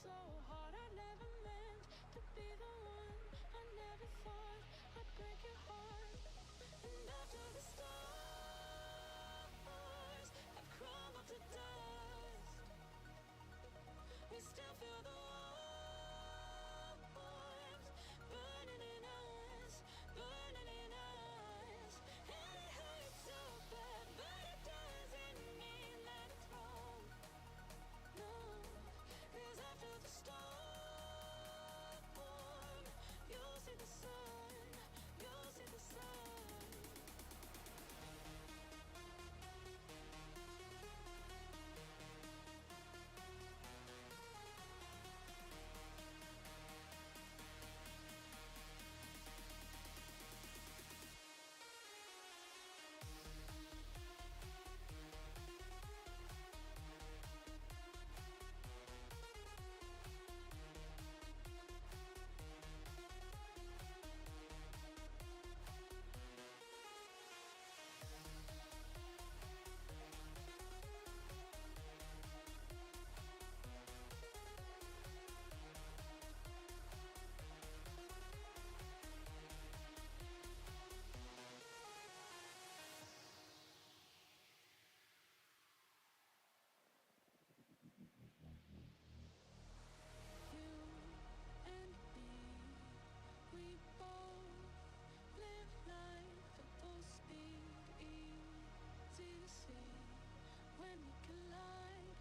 so hard. I never meant to be the one. I never thought I'd break your heart. And after the stars have crumbled to dust, we still feel the warmth burning in us, burning in us. And it hurts so bad, but it doesn't mean that it's wrong. No, 'cause after the storm, you'll see the sun, you'll see the sun. You and me, we both live life at full speed. Easy to see when we collide.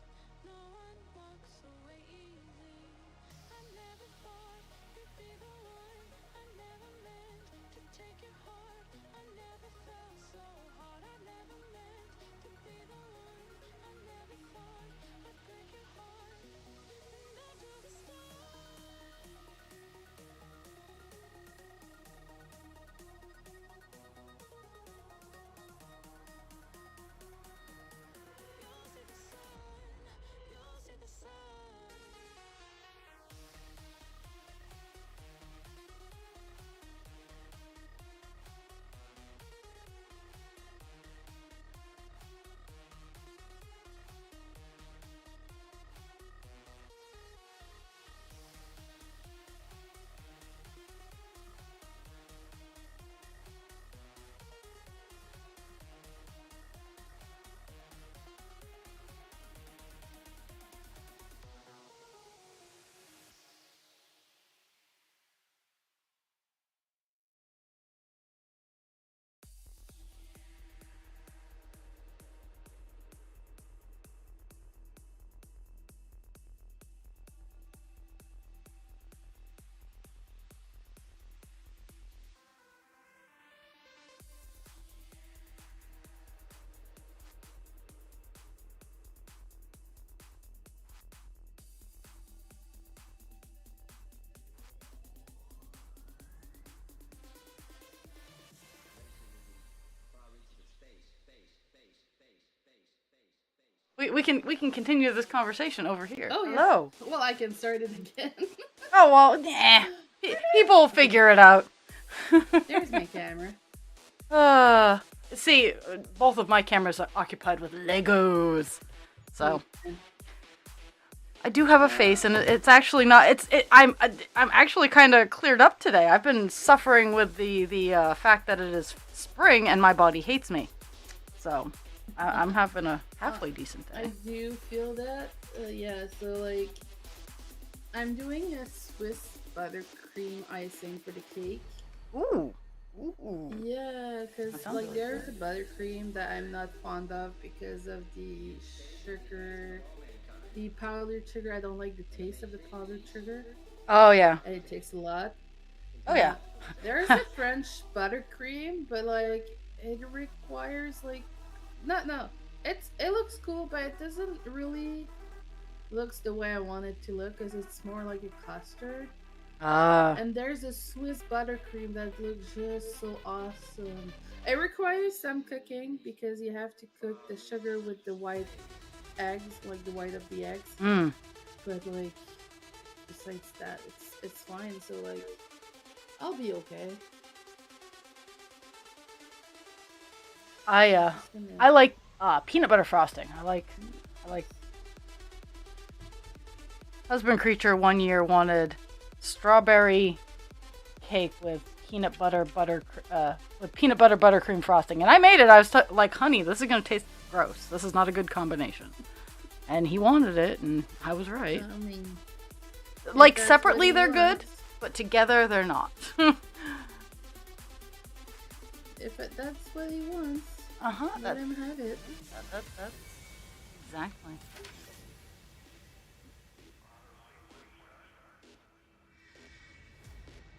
No one walks away easy. I never thought you'd be the one. I never meant to take your heart. I never felt so hard. I never meant to be the one. I never thought I'd break your heart. And after the you'll see the sun, you'll see the sun. We can continue this conversation over here. Oh, yeah. Hello. Well, I can start it again. Oh well, nah. People will figure it out. There's my camera. See, both of my cameras are occupied with Legos, so I do have a face, and it's actually not. I'm actually kind of cleared up today. I've been suffering with the fact that it is spring and my body hates me, so I'm having a halfway decent I day. do feel that. Yeah, so like, I'm doing a Swiss buttercream icing for the cake. Ooh. Ooh. Yeah, That because sounds like really there's a buttercream that I'm not fond of because of the sugar, the powdered sugar. I don't like the taste of the powdered sugar, Oh yeah. and it takes a lot. Oh yeah. There's a French buttercream, but like it requires like no. It looks cool, but it doesn't really looks the way I want it to look because it's more like a custard. Ah. And there's a Swiss buttercream that looks just so awesome. It requires some cooking because you have to cook the sugar with the white eggs, like the white of the eggs. Mm. But like besides that, it's fine. So like I'll be okay. I Just gonna- I like peanut butter frosting. I like husband creature 1 year wanted strawberry cake with peanut butter buttercream frosting, and I made it. I was like, honey, this is gonna taste gross. This is not a good combination. And he wanted it, and I was right. I mean, like that's separately what he they're good, wants. but together they're not. That's what he wants, Uh-huh. let him have it. That's exactly.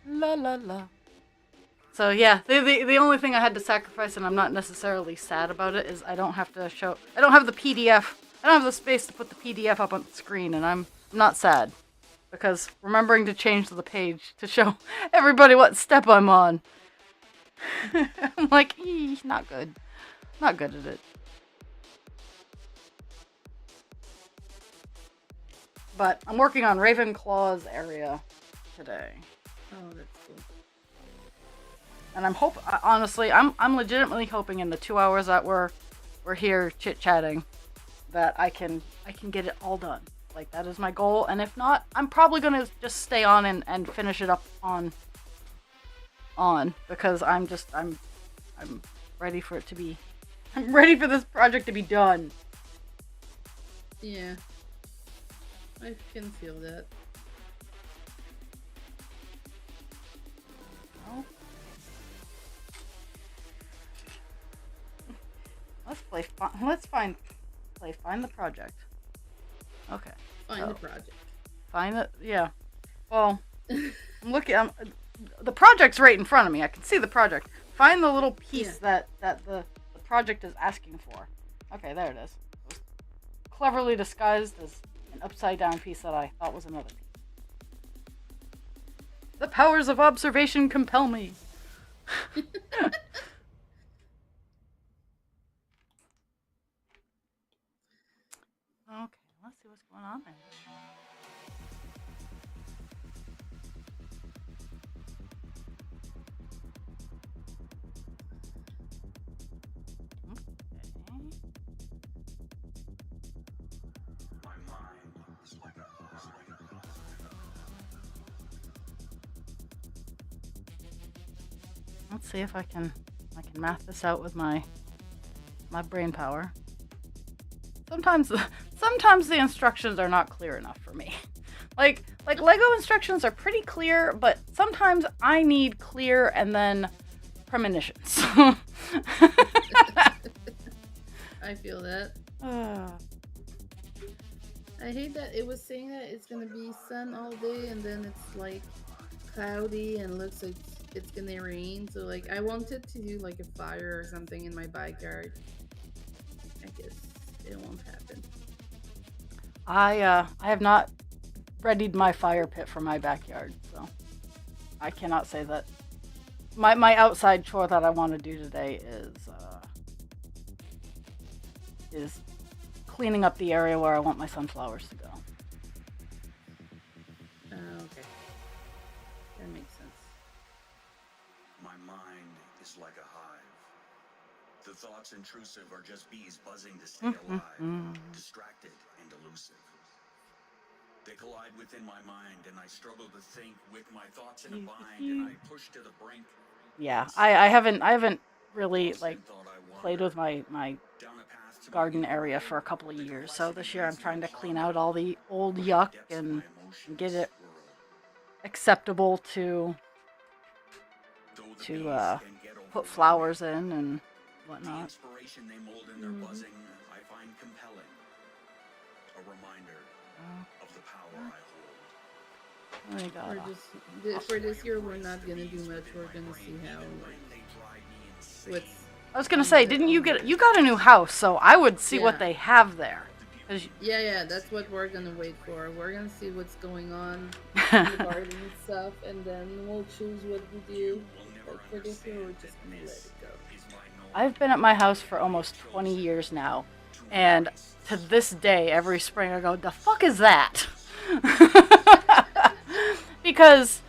La la la. So yeah, the only thing I had to sacrifice, and I'm not necessarily sad about it, is I don't have the PDF. I don't have the space to put the PDF up on the screen, and I'm not sad. Because remembering to change the page to show everybody what step I'm on. I'm like, not good. Not good at it. But I'm working on Ravenclaw's area today. Oh, that's cool. And honestly, I'm legitimately hoping in the 2 hours that we're here chit-chatting that I can get it all done. Like, that is my goal, and if not, I'm probably gonna just stay on and finish it up on because I'm ready for it to be I'm ready for this project to be done. Yeah, I can feel that. Oh. Find the project. Okay. Find the project. Find it. Yeah. Well, the project's right in front of me. I can see the project. Find the little piece that the project is asking for. Okay, there it is. It was cleverly disguised as an upside down piece that I thought was another piece. The powers of observation compel me. Okay, let's see what's going on there. Let's see if I can math this out with my brain power. Sometimes the instructions are not clear enough for me. Like Lego instructions are pretty clear, but sometimes I need clear and then premonitions. I feel that. I hate that it was saying that it's gonna be sun all day and then it's like cloudy and looks like it's gonna rain. So like I wanted to do like a fire or something in my backyard. I guess it won't happen. I have not readied my fire pit for my backyard, so I cannot say that. My outside chore that I want to do today is cleaning up the area where I want my sunflowers to go. Okay. That makes sense. My mind is like a hive. The thoughts intrusive are just bees buzzing to stay alive, distracted and elusive. They collide within my mind, and I struggle to think with my thoughts in a bind, and I push to the brink. Yeah, I haven't really like played with my garden area for a couple of years. So this year I'm trying to clean out all the old yuck and get it acceptable to put flowers in and whatnot. The inspiration they mold in their buzzing, I find compelling. A reminder of the power I hold. For this year, we're not gonna do much. We're gonna see how. I was gonna say, didn't you got a new house? So I would see what they have there. Yeah, that's what we're gonna wait for. We're gonna see what's going on in the garden and stuff, and then we'll choose what we do. But for this year, we're just gonna let it go. I've been at my house for almost 20 years now, and to this day, every spring I go, the fuck is that? Because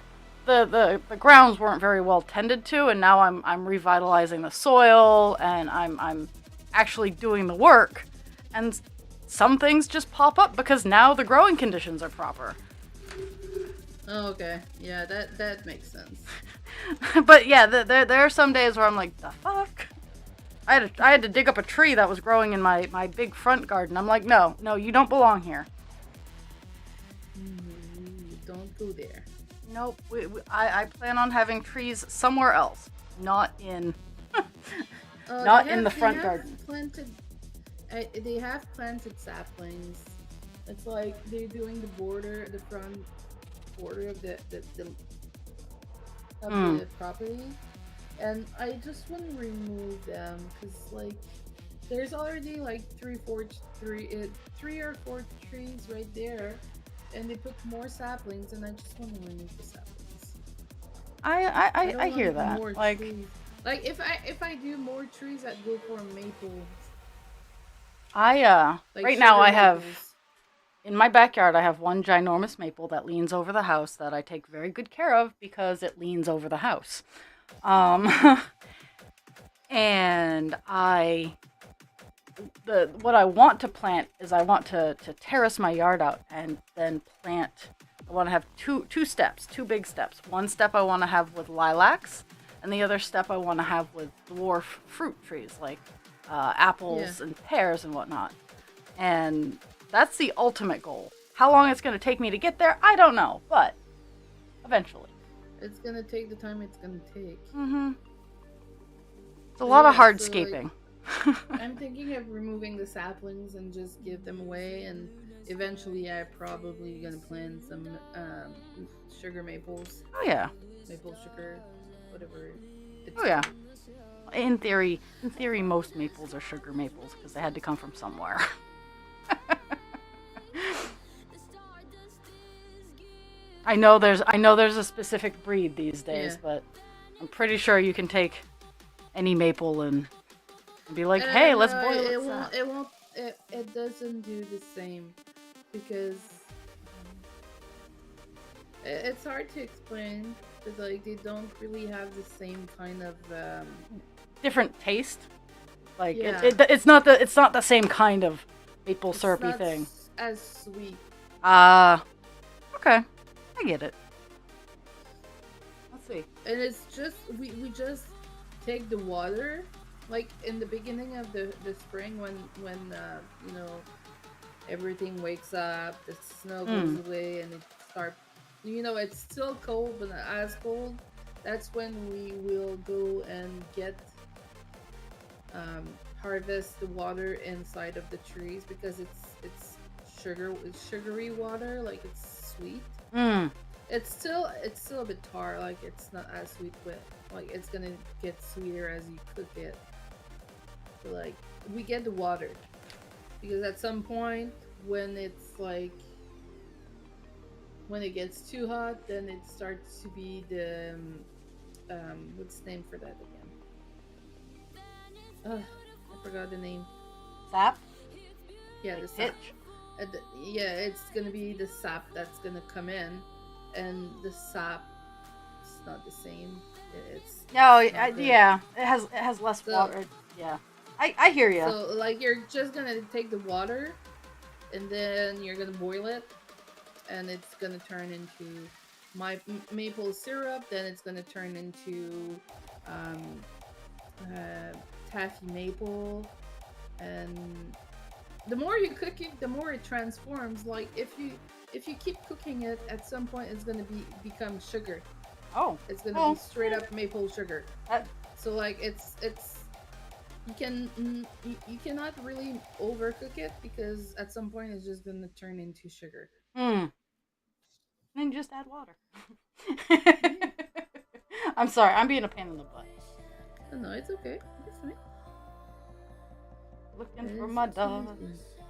the grounds weren't very well tended to, and now I'm revitalizing the soil, and I'm actually doing the work, and some things just pop up because now the growing conditions are proper. Oh, okay. Yeah, that makes sense. But yeah, there are some days where I'm like, the fuck? I had to dig up a tree that was growing in my big front garden. I'm like, no, you don't belong here. Don't go there. Nope. I plan on having trees somewhere else, not in not in the front garden. They have planted saplings. It's like they're doing the front border of the property, and I just want to remove them because like there's already like three or four trees right there, and they put more saplings, and I just want to remove the saplings. I hear that. Like trees. Like if I do more trees, I'd go for maples. like right now I have maples. in my backyard I have one ginormous maple that leans over the house that I take very good care of because it leans over the house. And what I want to plant is I want to terrace my yard out and then plant. I want to have two big steps. One step I want to have with lilacs, and the other step I want to have with dwarf fruit trees like apples and pears and whatnot. And that's the ultimate goal. How long it's going to take me to get there, I don't know, but eventually. It's gonna take the time it's gonna take. Mm-hmm. It's a lot of hardscaping. I'm thinking of removing the saplings and just give them away, and eventually I'm probably gonna plant some sugar maples. Oh yeah. Maple sugar, whatever. Oh yeah. In theory, most maples are sugar maples because they had to come from somewhere. I know there's a specific breed these days, but I'm pretty sure you can take any maple and be like, hey, let's boil it. It doesn't do the same because it's hard to explain. Because like they don't really have the same kind of different taste. Like yeah. it's not the same kind of maple syrupy thing. As sweet. Okay. I get it. Let's see. And it's just we just take the water like in the beginning of the spring when you know everything wakes up, the snow goes away and it starts, you know, it's still cold but not as cold. That's when we will go and get harvest the water inside of the trees because it's sugary water, like it's sweet. It's still a bit tart, like it's not as sweet, but like it's gonna get sweeter as you cook it. But like we get the water because at some point when it's like when it gets too hot, then it starts to be the what's the name for that again? I forgot the name. Sap? Yeah, like the sap. pitch? Yeah, it's gonna be the sap that's gonna come in, and the sap it's not the same. It's no, not yeah, it has less water. Yeah, I hear you. So like you're just gonna take the water, and then you're gonna boil it, and it's gonna turn into maple syrup. Then it's gonna turn into taffy maple, and the more you cook it, the more it transforms. Like if you keep cooking it, at some point it's gonna become sugar. Oh, it's gonna be straight up maple sugar. So like it's you cannot really overcook it because at some point it's just gonna turn into sugar. Then just add water. I'm sorry, I'm being a pain in the butt. Oh, no, it's okay. It's fine. Looking for my dog.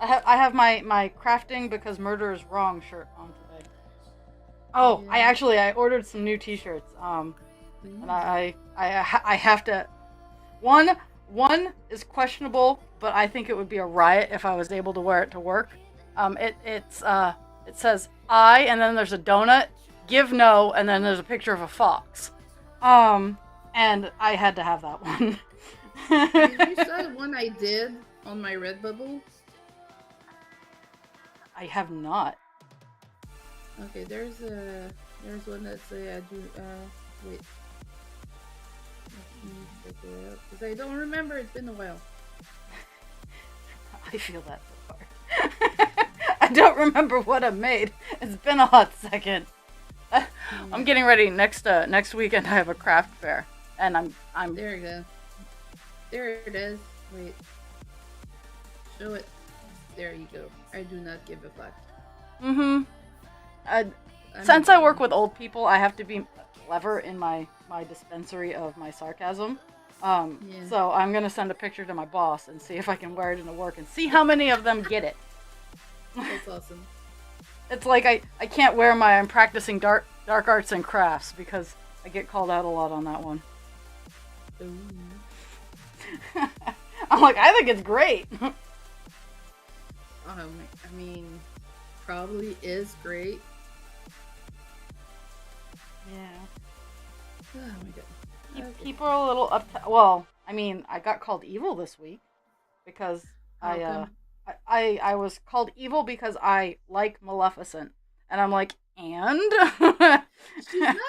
I have my crafting because murder is wrong shirt on today. Oh, yeah. I ordered some new t-shirts. And I have to. One is questionable, but I think it would be a riot if I was able to wear it to work. It says I, and then there's a donut, give no, and then there's a picture of a fox. And I had to have that one. You saw the one I did on my Redbubble? I have not. Okay, there's one that say I do. Wait. Let me check it out because I don't remember. It's been a while. I feel that so far. I don't remember what I made. It's been a hot second. I'm getting ready next weekend. I have a craft fair, and I'm. There you go. There it is. Wait. Show it. There you go. I do not give a fuck. Since I work with old people, I have to be clever in my dispensary of my sarcasm. So I'm gonna send a picture to my boss and see if I can wear it into work and see how many of them get it. That's awesome. It's like I can't wear I'm practicing dark arts and crafts because I get called out a lot on that one. Ooh. I'm like, I think it's great. I mean, probably is great. Yeah. Oh my god. Okay. People are a little uptight. Well, I mean, I got called evil this week because How come? I was called evil because I like Maleficent, and I'm like, and She's not.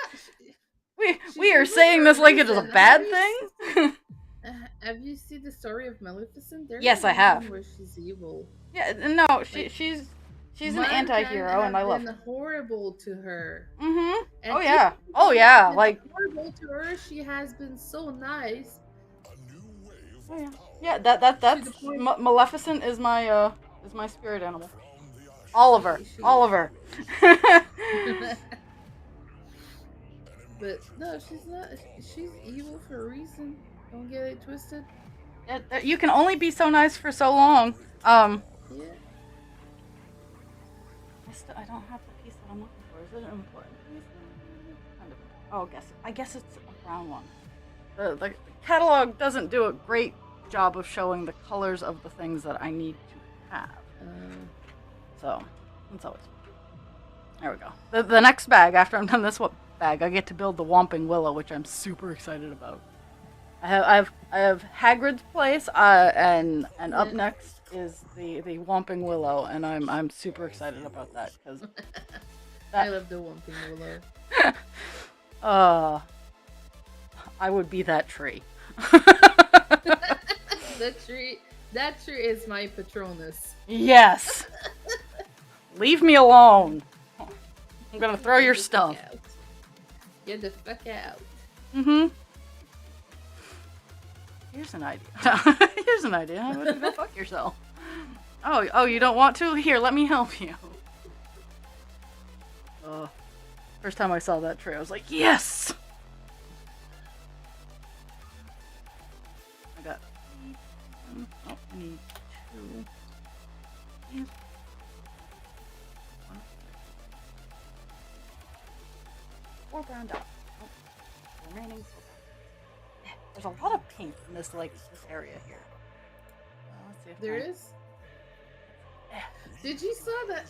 we are evil saying for this a like it is a reason. bad thing. Have you seen the story of Maleficent? There's Yes, a I have. reason where she's evil. Yeah, no, Like, she's an mankind anti-hero, and I have love been her. horrible to her. Mm-hmm. And Oh yeah. even Oh though yeah. she's been Like. horrible to her, she has been so nice. Oh yeah. Yeah. That's To the point. Maleficent is my spirit animal. Oliver. She- Oliver. But no, she's not. She's evil for a reason. Don't get it twisted. You can only be so nice for so long. Yeah. I don't have the piece that I'm looking for. Is it an important piece? Kind of. Oh, I guess it's a brown one. The catalog doesn't do a great job of showing the colors of the things that I need to have. So that's always. There we go. The next bag after I'm done this bag, I get to build the Whomping Willow, which I'm super excited about. I have Hagrid's place, and up next is the Whomping Willow, and I'm super excited about that because I love the Whomping Willow. I would be that tree. That tree is my Patronus. Yes. Leave me alone. I'm gonna throw your stuff. Get the fuck out. Mm-hmm. Here's an idea. Here's an idea. How about you go fuck yourself? Oh, you don't want to? Here, let me help you. First time I saw that tree, I was like, yes! I got... Oh, I need 2. These. 4 brown dots. Oh, remaining 4 brown. There's a lot of pink in this area here. Let's see if There is. Did you saw that?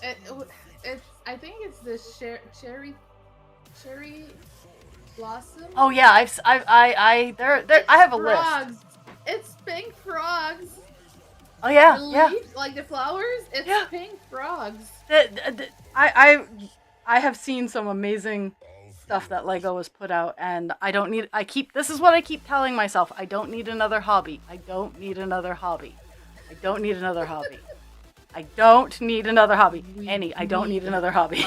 It's. I think it's the cherry blossom. Oh yeah, I have a list. Frogs. It's pink frogs. Oh yeah, The yeah. leaves, like the flowers, it's Yeah. pink frogs. I have seen some amazing stuff that Lego has put out, and this is what I keep telling myself. I don't need another hobby. I don't need another hobby. I don't need another hobby. I don't need another hobby. I don't need another hobby.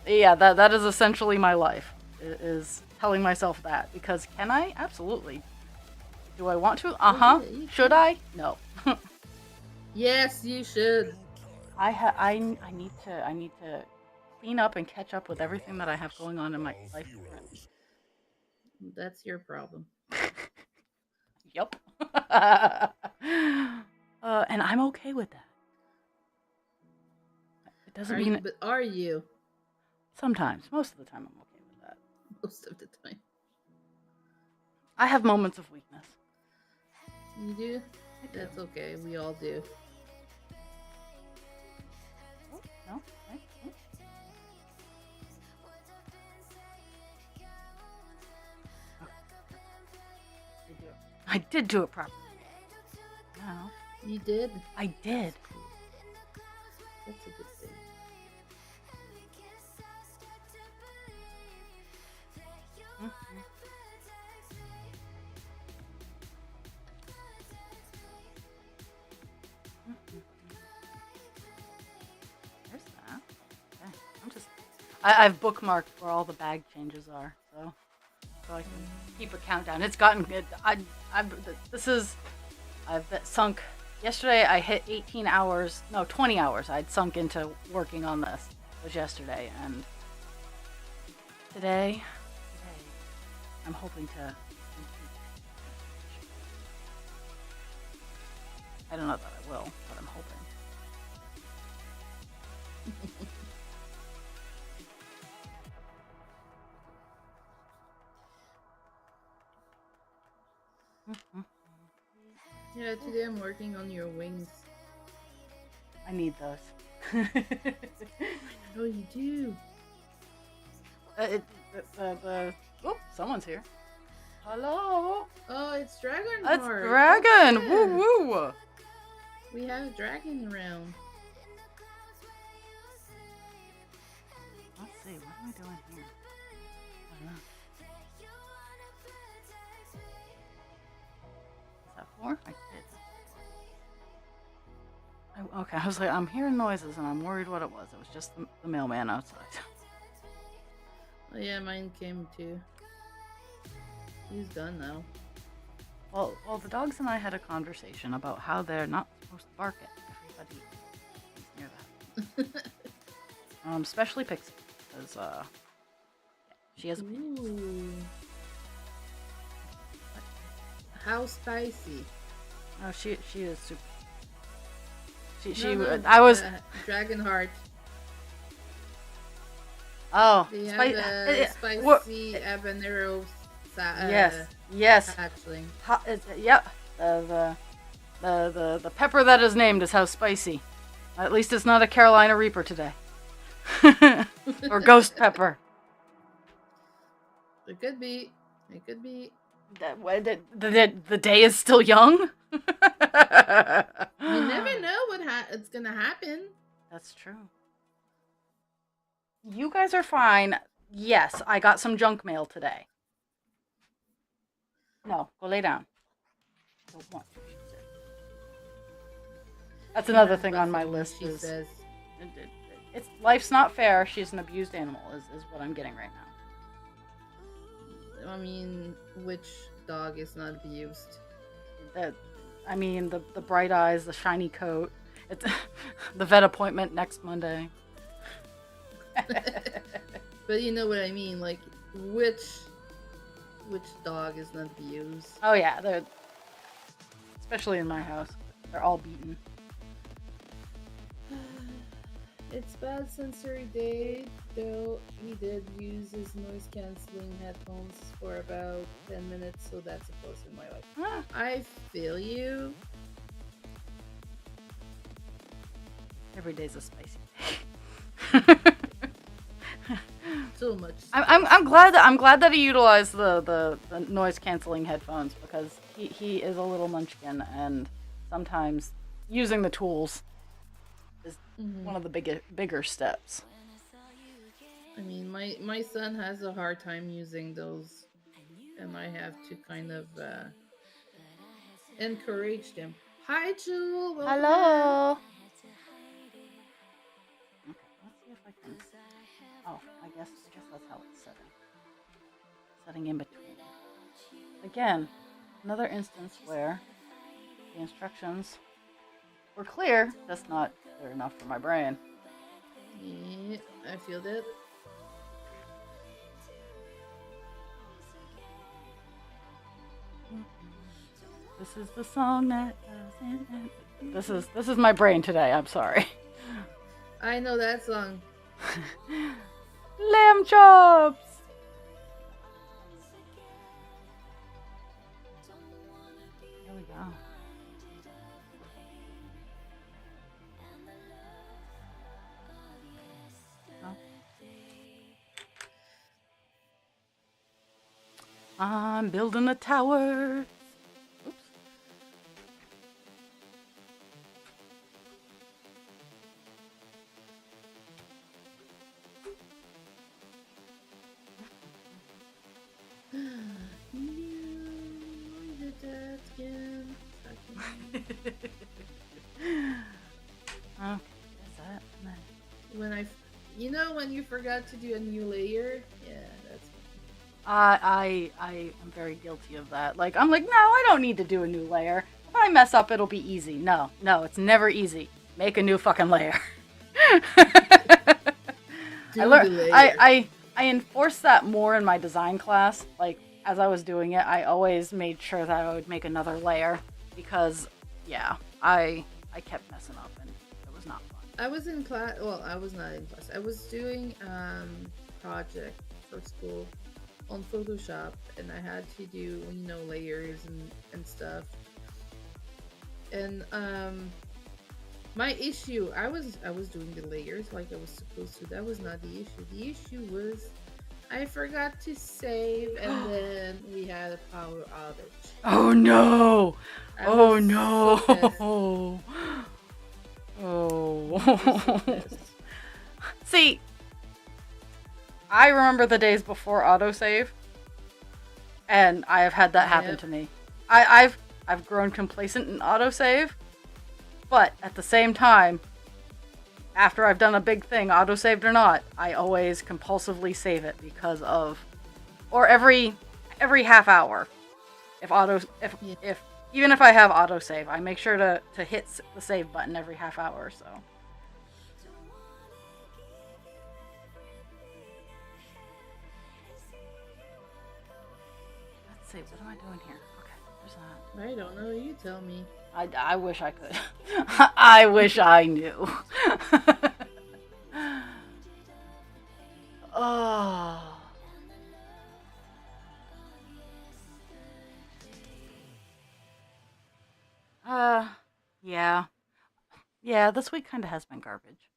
Yeah, that is essentially my life, is telling myself that, because can I? Absolutely. Do I want to? Should I? No. Yes, you should. I need to clean up and catch up with everything that I have going on in my life currently. That's your problem. Yep. And I'm okay with that. It doesn't mean But are you? Sometimes. Most of the time I'm okay with that. Most of the time. I have moments of weakness. You do? That's okay. We all do. Oh, no? Right? Oh. I do. I did do it properly. No, You did? I did. That's a good thing. There's that. Okay. I've bookmarked where all the bag changes are, so I can keep a countdown. It's gotten good. I've sunk. Yesterday I hit 18 hours. No, 20 hours. I'd sunk into working on this. It was yesterday, and today I'm hoping to. I don't know that I will, but I'm hoping. Yeah, today I'm working on your wings. I need those. Oh, you do? Oh, someone's here. Hello. Oh, it's Dragon It's Heart. Dragon. Oh, Woo woo. we have a dragon around. Let's see. What am I doing here? I don't know. Is that 4? I did. Okay, I was like, I'm hearing noises and I'm worried what it was. It was just the mailman outside. Oh yeah, mine came too. He's gone now. Well, the dogs and I had a conversation about how they're not supposed to bark at everybody near that. Especially Pixie, because she has a penis. Ooh. How spicy? Oh, she is super. I was. Dragon Heart. Oh, They have a spicy habanero. Yes. Hatchling. Yep. The pepper that is named is how spicy. At least it's not a Carolina Reaper today. Or ghost pepper. It could be. It could be. The day is still young. You never know it's gonna happen. That's true. You guys are fine. Yes, I got some junk mail today. No, go lay down. Don't want to, she said. That's another thing on my list. She says. It's life's not fair. She's an abused animal. Is what I'm getting right now. I mean, which dog is not abused? The bright eyes, the shiny coat. It's the vet appointment next Monday. But you know what I mean, like which dog is not abused? Oh yeah, they're especially in my house. They're all beaten. It's bad sensory day, though he did use his noise cancelling headphones for about 10 minutes, so that's a plus in my life. Ah, I feel you. every day's a spicy day. So much. I'm glad that he utilized the noise canceling headphones, because he is a little munchkin, and sometimes using the tools is one of the bigger steps. I mean, my son has a hard time using those, and I have to kind of encourage him. Hi, Jewel. Welcome. Hello. Okay, let's see if I can. Oh, I guess that's how it's setting in between. Again, another instance where the instructions were clear, just not clear enough for my brain. Yeah, I feel that. This is the song that doesn't end. This is my brain today. I'm sorry. I know that song. Lamb chops. Here we go. Oh. I'm building a tower. when you forgot to do a new layer? Yeah, that's I am very guilty of that. Like, I'm like, no, I don't need to do a new layer. If I mess up, it'll be easy. No, it's never easy. Make a new fucking layer. I do learned. the layer. I enforced that more in my design class. Like, as I was doing it, I always made sure that I would make another layer because, yeah, I kept messing up and it was not fun. I was in class. Well, I was not in class. I was doing project for school on Photoshop, and I had to do layers and stuff. And my issue, I was doing the layers like I was supposed to. That was not the issue. The issue was I forgot to save, and then we had a power outage. Oh no! I Oh was no! so pissed. I was so Oh. pissed. See, I remember the days before autosave, and I have had that happen Yep. to me. I've grown complacent in autosave, but at the same time, after I've done a big thing, autosaved or not, I always compulsively save it because of, or every half hour, Yeah. if even if I have autosave, I make sure to hit the save button every half hour. So. Let's see, what am I doing here? Okay, there's that. I don't know. You tell me. I wish I could. I wish I knew. Oh. Yeah. Yeah, this week kind of has been garbage.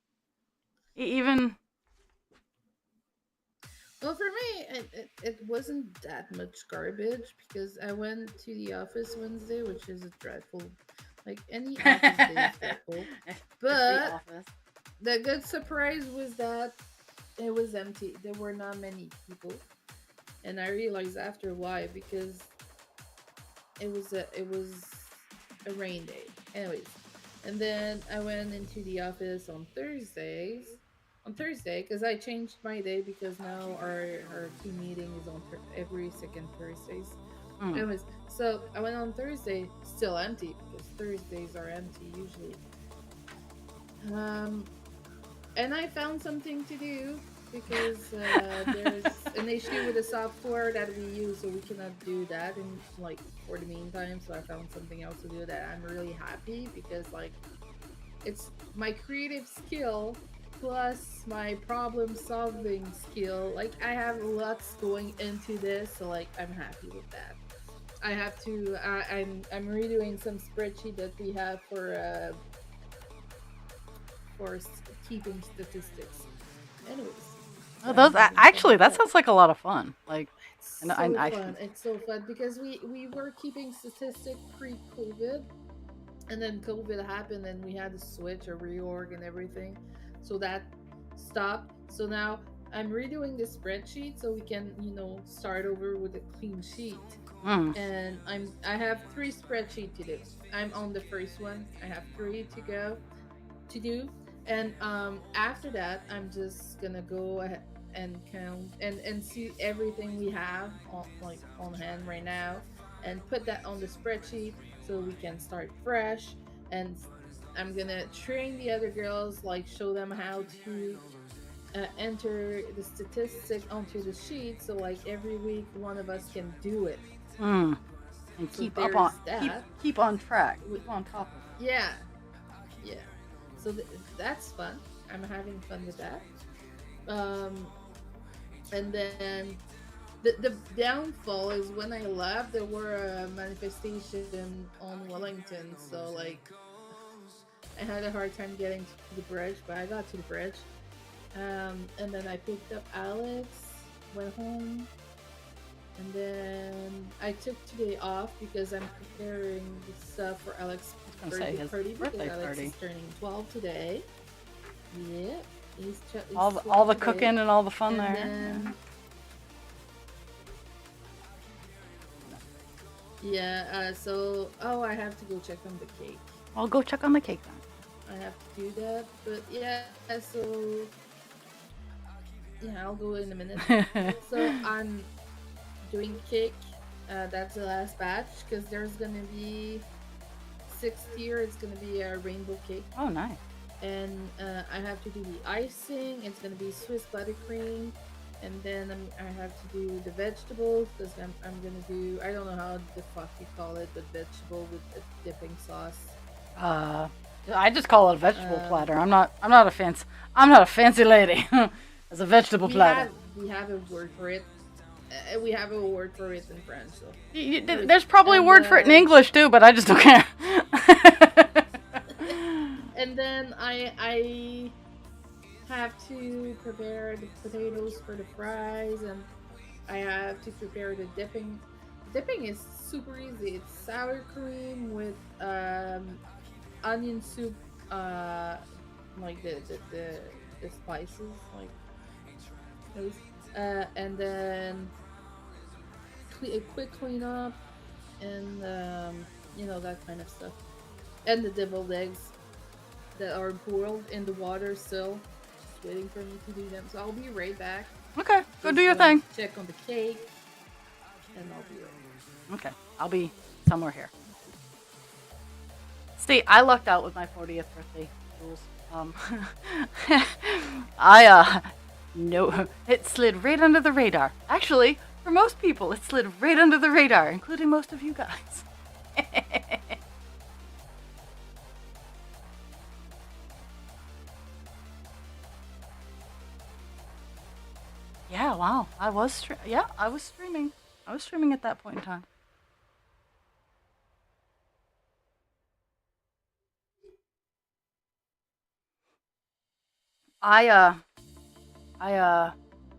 Even. Well, for me, it wasn't that much garbage because I went to the office Wednesday, which is a dreadful, like any office day is dreadful. It's the But office. the good surprise was that it was empty. There were not many people, and I realized after why because it was a rain day. Anyways, and then I went into the office on Thursdays. On Thursday, because I changed my day because now our team meeting is on every second Thursdays. Mm. Anyways, so I went on Thursday, still empty because Thursdays are empty usually. Um, and I found something to do because there's an issue with the software that we use, so we cannot do that in like for the meantime. So I found something else to do that I'm really happy because like it's my creative skill plus my problem solving skill. Like I have lots going into this, so like I'm happy with that. I have to. I'm redoing some spreadsheet that we have for keeping statistics. Anyways, Oh, I'm having fun actually, with that that. sounds like a lot of fun. Like, It's and so I fun. It's so fun because we were keeping statistics pre-COVID, and then COVID happened, and we had to switch a reorg and everything, so that stopped. So now I'm redoing the spreadsheet so we can start over with a clean sheet. Mm. And I have three spreadsheet to do. I'm on the first one. I have three to go to do, and after that I'm just gonna go ahead and count and see everything we have on hand right now and put that on the spreadsheet so we can start fresh. And I'm gonna train the other girls, like show them how to enter the statistic onto the sheet, so like every week one of us can do it. Mm. And So keep up there's on that. keep on track. We- Keep on top of yeah, yeah. So that's fun. I'm having fun with that. Um, and then the downfall is when I left, there were a manifestation on Wellington. So like, I had a hard time getting to the bridge, but I got to the bridge. And then I picked up Alex, went home, and then I took today off because I'm preparing the stuff for Alex's I was gonna say, birthday his party because birthday Alex party. is turning 12 today. Yeah, he's all 12 the today. cooking and all the fun And there. then, yeah, so I have to go check on the cake. I'll go check on the cake then. I have to do that, but yeah, so Yeah, I'll go in a minute. So I'm doing cake. That's the last batch because there's gonna be sixth tier. It's gonna be a rainbow cake, Oh, nice. and I have to do the icing. It's gonna be Swiss buttercream, and then I have to do the vegetables because I'm gonna do, I don't know how the fuck you call it, but vegetable with a dipping sauce. Uh, I just call it a vegetable Um, platter. I'm not a fancy lady. It's a vegetable we platter. have we have a word for it. We have a word for it in French, so There's probably a and word for it in English too, but I just don't care. and then I have to prepare the potatoes for the fries, and I have to prepare the dipping. Dipping is super easy. It's sour cream with onion soup, uh, like the spices, like those, and then a quick cleanup, and that kind of stuff, and the deviled eggs that are boiled in the water still, just waiting for me to do them. So I'll be right back. Okay, go do Just your going thing. to check on the cake, and I'll be right Okay, I'll be somewhere here. See, I lucked out with my 40th birthday rules. No, it slid right under the radar. Actually, for most people, it slid right under the radar, including most of you guys. Yeah, wow. I was streaming. I was streaming at that point in time. I uh I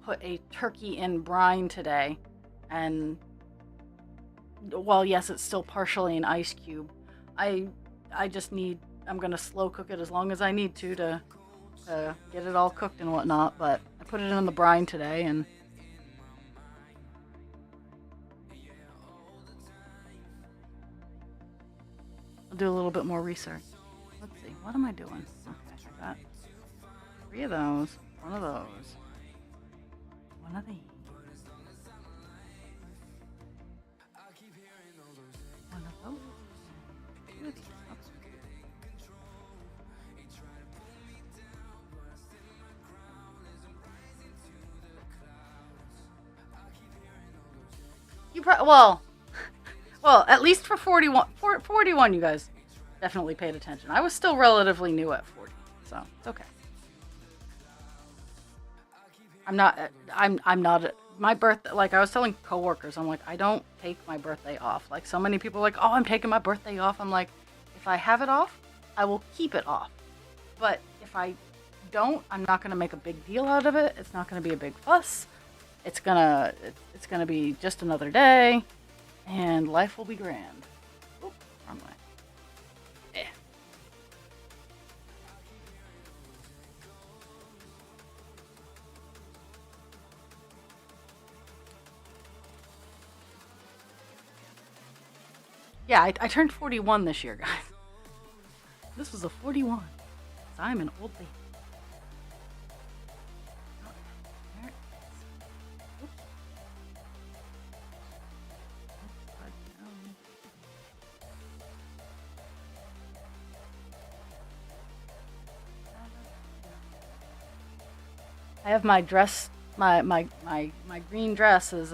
put a turkey in brine today, and well, yes, it's still partially an ice cube. I I just need I'm gonna slow cook it as long as I need to get it all cooked and whatnot. But I put it in the brine today, and I'll do a little bit more research. Let's see, what am I doing? Okay, I got 3 of those, 1 of those, 1 of these, 1 of those, and 2 of these. Okay. Well, at least for 41, you guys definitely paid attention. I was still relatively new at 40, so it's okay. I'm not my birthday, like I was telling coworkers, I'm like, I don't take my birthday off. Like so many people are like, "Oh, I'm taking my birthday off." I'm like, if I have it off, I will keep it off. But if I don't, I'm not going to make a big deal out of it. It's not going to be a big fuss. It's going to be just another day, and life will be grand. Oop, wrong way. Eh. Yeah, I turned 41 this year, guys. This was a 41. So I'm an old baby. There it is. Oops. Upside down. I have my dress, my green dress is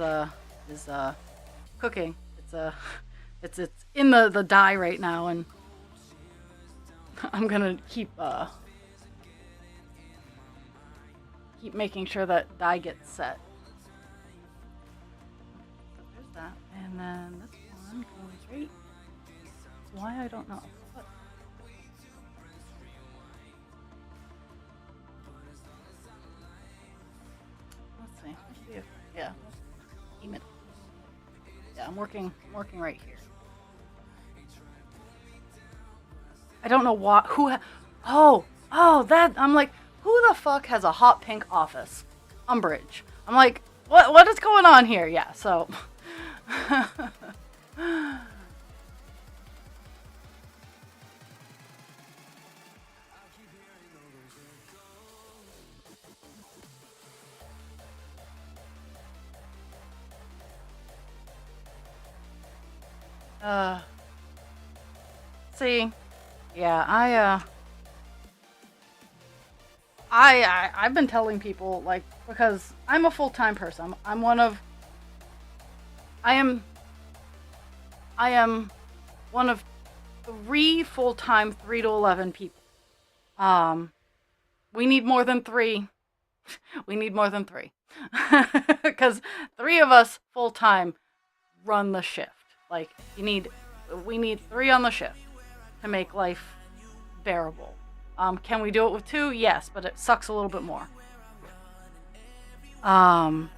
cooking. It's in the dye right now, and I'm gonna keep making sure that dye gets set. So there's that, and then this one goes right. Why I don't know. But let's see. Let's see if yeah. Aim it. Yeah, I'm working right here. I don't know why. That I'm like, who the fuck has a hot pink office? Umbridge. I'm like, what is going on here? Yeah, so. Uh, see, yeah, I've been telling people, like, because I'm a full-time person. I am one of 3 full-time 3 to 11 people. We need more than 3. We need more than 3. Because 3 of us full-time run the shift. Like, we need 3 on the shift to make life bearable. Can we do it with 2? Yes, but it sucks a little bit more. And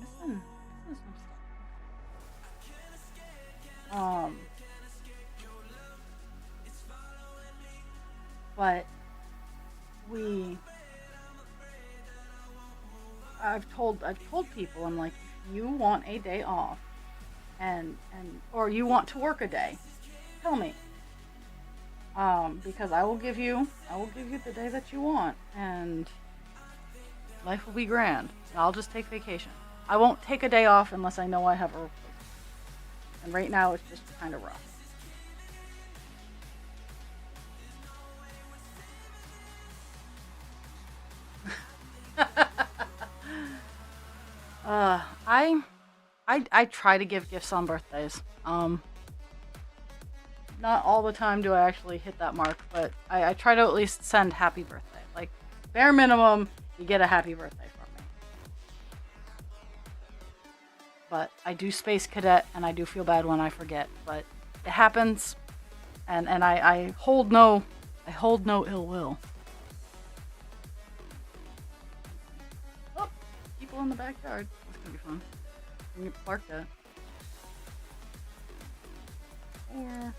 listen to some stuff. But I've told people, I'm like, if you want a day off, or you want to work a day, tell me. Because I will give you the day that you want, and life will be grand. I'll just take vacation. I won't take a day off unless I know I have a replacement. And right now it's just kind of rough. I try to give gifts on birthdays. Not all the time do I actually hit that mark, but I try to at least send happy birthday. Like, bare minimum, you get a happy birthday from me. But I do Space Cadet, and I do feel bad when I forget. But it happens, and I hold no ill will. Oh, people in the backyard. That's gonna be fun. We can park that. Or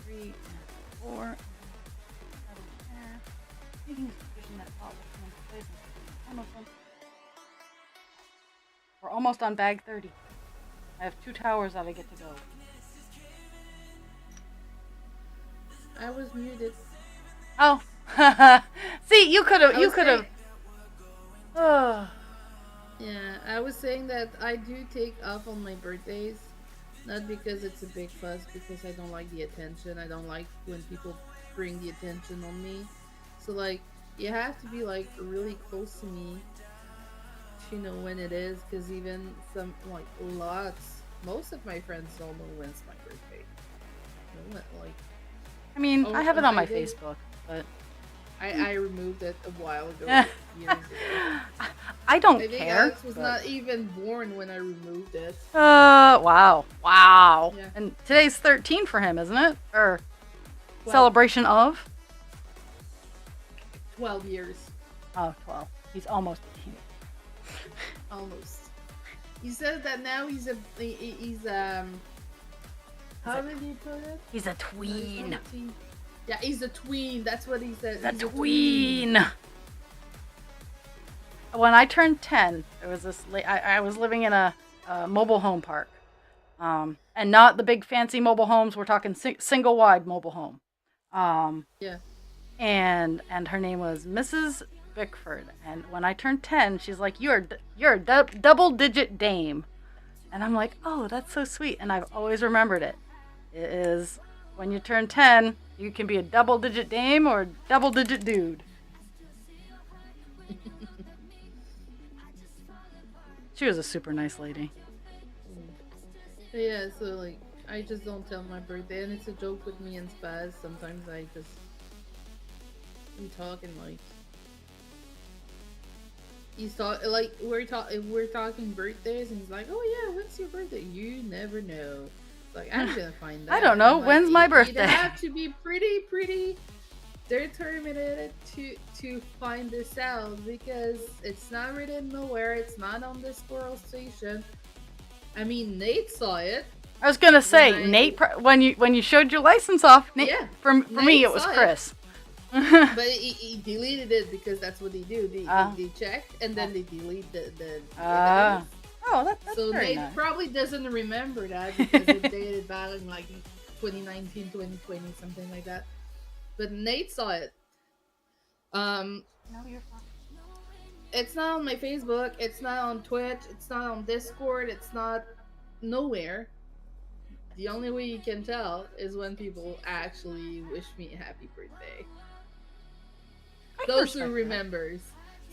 3 and 4. We're almost on bag 30. I have 2 towers that I get to go. I was muted. Oh, see, you could have. Yeah, I was saying that I do take off on my birthdays, not because it's a big fuss, because I don't like the attention. I don't like when people bring the attention on me. So, like, you have to be, like, really close to me to know when it is, because even most of my friends don't know when's my birthday. Like, I mean, I have it on my did. Facebook, but I removed it a while ago, years ago. I don't I think care. Alex was not even born when I removed it. Wow. Yeah. And today's 13 for him, isn't it? Or 12. celebration of? 12 years. Oh, 12. He's almost 18. Almost. He says that now he's how did he put it? He's a tween. Yeah, he's a tween. That's what he said. He's a tween. When I turned 10, there was this. I was living in a mobile home park, and not the big fancy mobile homes. We're talking single wide mobile home. Yeah. And her name was Mrs. Bickford. And when I turned 10, she's like, "You're a double-digit dame," and I'm like, "Oh, that's so sweet." And I've always remembered it. It is when you turn 10, you can be a double-digit dame or a double-digit dude. She was a super nice lady. Yeah, so like I just don't tell my birthday, and it's a joke with me and Spaz. Sometimes we talk and like we're talking birthdays, and he's like, "Oh yeah, when's your birthday?" You never know. Like, I'm gonna find out. I don't know. Like, When's my birthday? You have to be pretty determined to find this out, because it's not written nowhere. It's not on the squirrel station. I mean, Nate saw it. I was gonna say, Nate, when you showed your license off, Nate, Yeah, for me it was Chris. But he deleted it because that's what they do. They check and then they delete the evidence. Oh, that's so very Nate nice. probably doesn't remember that because it dated back in like 2019, 2020, something like that. But Nate saw it. No, you're fine. It's not on my Facebook. It's not on Twitch. It's not on Discord. It's not nowhere. The only way you can tell is when people actually wish me a happy birthday. I can Those who respect that. remembers.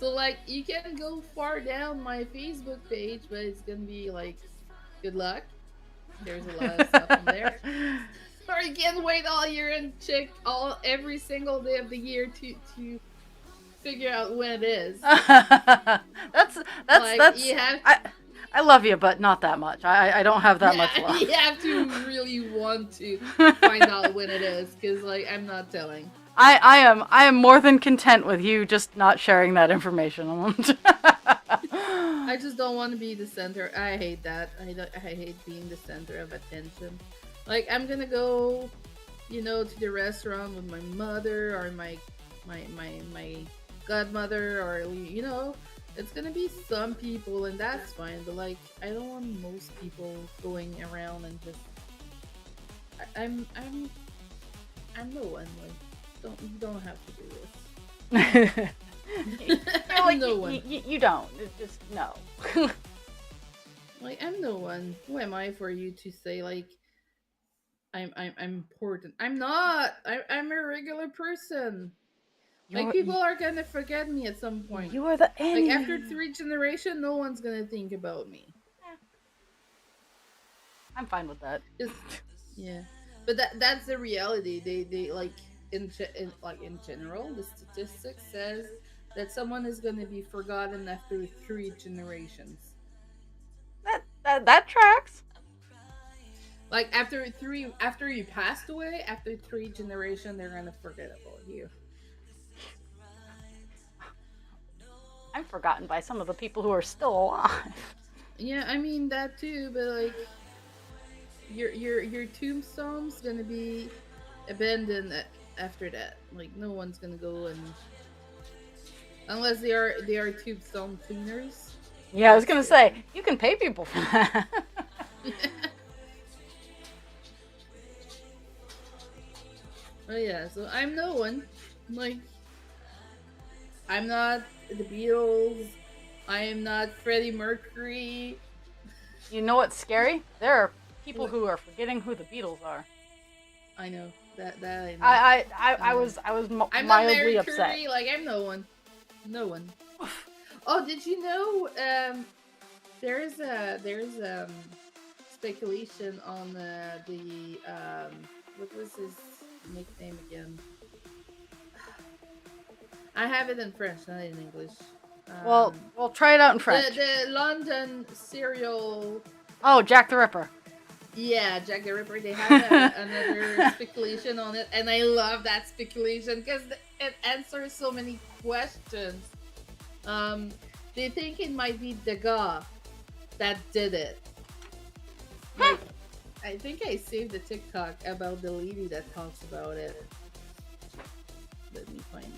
So like you can go far down my Facebook page, but it's gonna be like good luck. There's a lot of stuff on there. Or you can wait all year and check all every single day of the year to figure out when it is. that's Like that's you have, I love you, but not that much. I don't have that yeah, much love. you have to really want to find out when it is, because like I'm not telling. I am more than content with you just not sharing that information. I just don't want to be the center. I hate that. I hate being the center of attention. Like I'm gonna go, to the restaurant with my mother or my godmother, or it's gonna be some people, and that's fine. But like I don't want most people going around and just I'm no one. Like you don't have to do this. You're like No one. you don't. It's just no. Like I'm no one. Who am I for you to say like I'm important? I'm not. I'm a regular person. Like You're people are gonna forget me at some point. you are the Like enemy. after three generation, no one's gonna think about me. I'm fine with that. Just yeah. But that's the reality. They like in general, the statistics says that someone is gonna be forgotten after three generations. That tracks. Like after you passed away, after three generation, they're gonna forget about you. I'm forgotten by some of the people who are still alive. Yeah, I mean that too, but like your tombstone's gonna be abandoned after that. Like no one's gonna go and unless they are tombstone cleaners. Yeah, I was gonna say you can pay people for that. Oh yeah, so I'm no one. Like I'm not the Beatles. I am not Freddie Mercury. You know what's scary? There are people What? who are forgetting who the Beatles are. I know that I know. I was I'm not mildly Mary upset. Curie. Like I'm no one. No one. Oh, did you know? There's speculation on the what was his nickname again? I have it in French, not in English. Well, Um, we'll try it out in French. the London serial. Oh, Jack the Ripper. Yeah, Jack the Ripper. They had another speculation on it, and I love that speculation because it answers so many questions. Um, they think it might be Degas that did it. Like, I think I saved a TikTok about the lady that talks about it. Let me find it.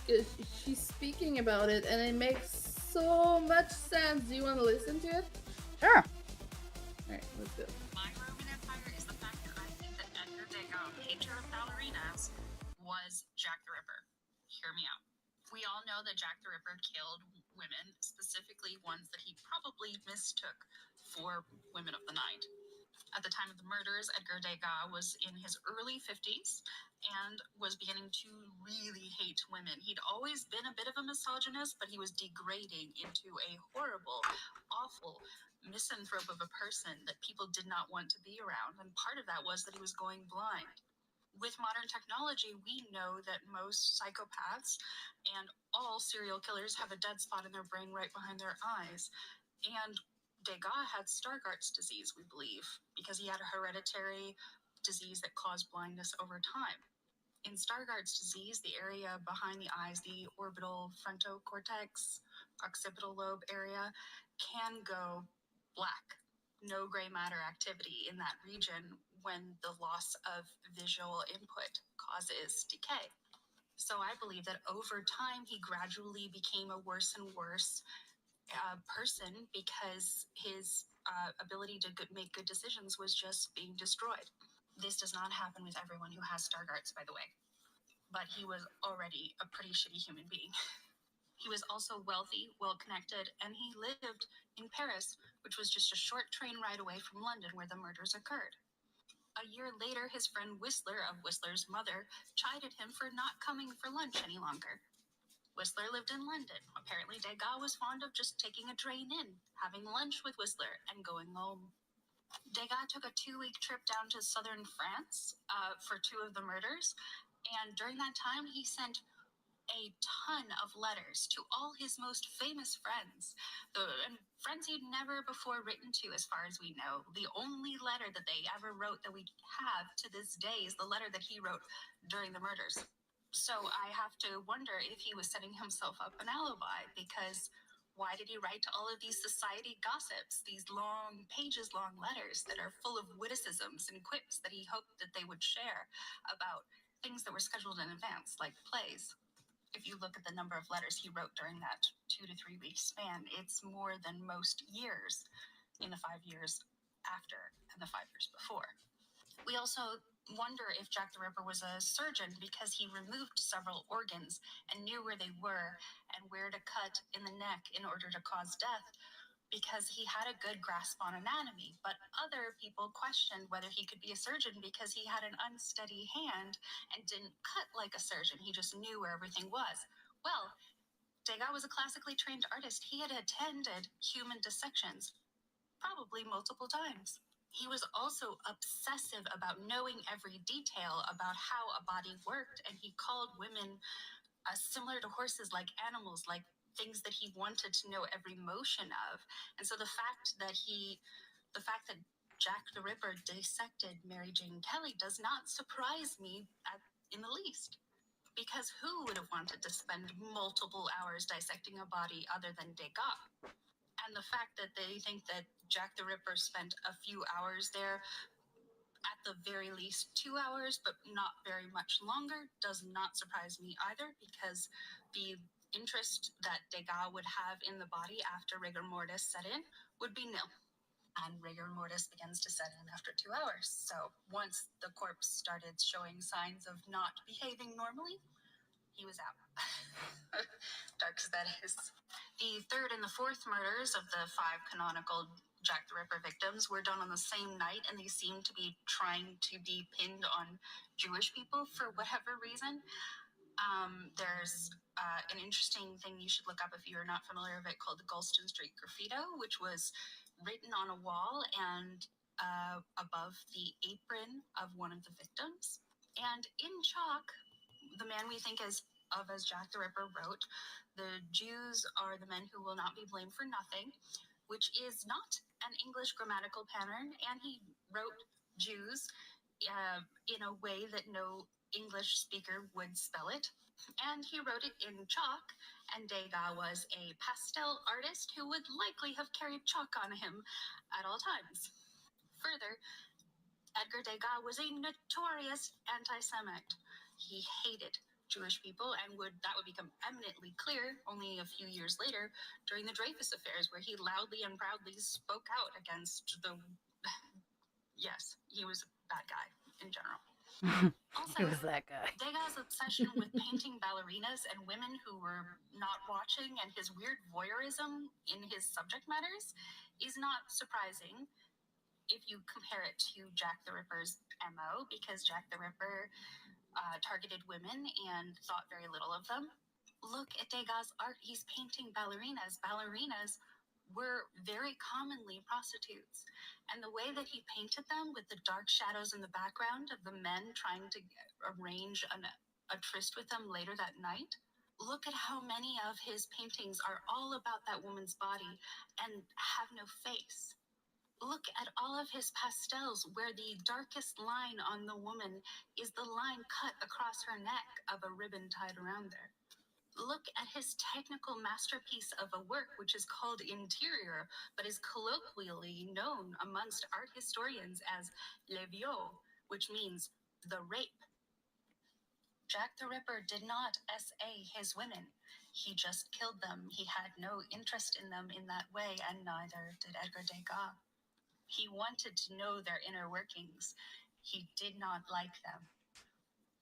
'Cause she's speaking about it, and it makes so much sense. Do you want to listen to it? Sure. All right, let's go. My Roman Empire is the fact that I think that Edgar Degas, painter of ballerinas, was Jack the Ripper. Hear me out. We all know that Jack the Ripper killed women, specifically ones that he probably mistook for women of the night. At the time of the murders, Edgar Degas was in his early 50s and was beginning to really hate women. He'd always been a bit of a misogynist, but he was degrading into a horrible, awful misanthrope of a person that people did not want to be around. And part of that was that he was going blind. With modern technology, we know that most psychopaths and all serial killers have a dead spot in their brain right behind their eyes. And Degas had Stargardt's disease, we believe, because he had a hereditary disease that caused blindness over time. In Stargardt's disease, the area behind the eyes, the orbital frontocortex, occipital lobe area, can go black. No gray matter activity in that region when the loss of visual input causes decay. So I believe that over time, he gradually became a worse and worse person because his ability to make good decisions was just being destroyed. This does not happen with everyone who has Stargardt's, by the way. but he was already a pretty shitty human being. He was also wealthy, well connected, and he lived in Paris, which was just a short train ride away from London where the murders occurred. A year later, his friend Whistler of Whistler's mother chided him for not coming for lunch any longer. Whistler lived in London. Apparently, Degas was fond of just taking a train in, having lunch with Whistler, and going home. Degas took a 2-week trip down to southern France for 2 of the murders, and during that time, he sent a ton of letters to all his most famous friends, and friends he'd never before written to, as far as we know. The only letter that they ever wrote that we have to this day is the letter that he wrote during the murders. So I have to wonder if he was setting himself up an alibi, because why did he write to all of these society gossips, these long, pages long letters that are full of witticisms and quips that he hoped that they would share about things that were scheduled in advance, like plays? If you look at the number of letters he wrote during that 2 to 3 week span, it's more than most years in the 5 years after and the 5 years before. We also wonder if Jack the Ripper was a surgeon, because he removed several organs and knew where they were and where to cut in the neck in order to cause death, because he had a good grasp on anatomy. But other people questioned whether he could be a surgeon because he had an unsteady hand and didn't cut like a surgeon. He just knew where everything was. Well, Degas was a classically trained artist. He had attended human dissections, probably multiple times. He was also obsessive about knowing every detail about how a body worked, and he called women similar to horses, like animals, like things that he wanted to know every motion of. And so the fact that Jack the Ripper dissected Mary Jane Kelly does not surprise me in the least, because who would have wanted to spend multiple hours dissecting a body other than Degas? And the fact that they think that Jack the Ripper spent a few hours there, at the very least 2 hours, but not very much longer, does not surprise me either, because the interest that Degas would have in the body after rigor mortis set in would be nil. And rigor mortis begins to set in after 2 hours. So once the corpse started showing signs of not behaving normally, he was out. Dark as that is. The third and the fourth murders of the 5 canonical Jack the Ripper victims were done on the same night, and they seem to be trying to be pinned on Jewish people for whatever reason. There's an interesting thing you should look up if you're not familiar with it, called the Golston Street Graffito, which was written on a wall and above the apron of one of the victims. And in chalk, the man we think of as Jack the Ripper wrote, "The Jews are the men who will not be blamed for nothing," which is not an English grammatical pattern, and he wrote Jews in a way that no English speaker would spell it. And he wrote it in chalk, and Degas was a pastel artist who would likely have carried chalk on him at all times. Further, Edgar Degas was a notorious anti-Semite. He hated Jewish people, and that would become eminently clear only a few years later during the Dreyfus affairs, where he loudly and proudly spoke out against the... Yes, he was a bad guy in general. He was that guy. Degas' obsession with painting ballerinas and women who were not watching, and his weird voyeurism in his subject matters, is not surprising if you compare it to Jack the Ripper's MO, because Jack the Ripper targeted women and thought very little of them. Look at Degas' art. He's painting ballerinas. Ballerinas were very commonly prostitutes. And the way that he painted them, with the dark shadows in the background of the men trying to arrange a tryst with them later that night, look at how many of his paintings are all about that woman's body and have no face. Look at all of his pastels, where the darkest line on the woman is the line cut across her neck of a ribbon tied around there. Look at his technical masterpiece of a work which is called Interior, but is colloquially known amongst art historians as Le Viol, which means the rape. Jack the Ripper did not SA his women. He just killed them. He had no interest in them in that way, and neither did Edgar Degas. He wanted to know their inner workings. He did not like them.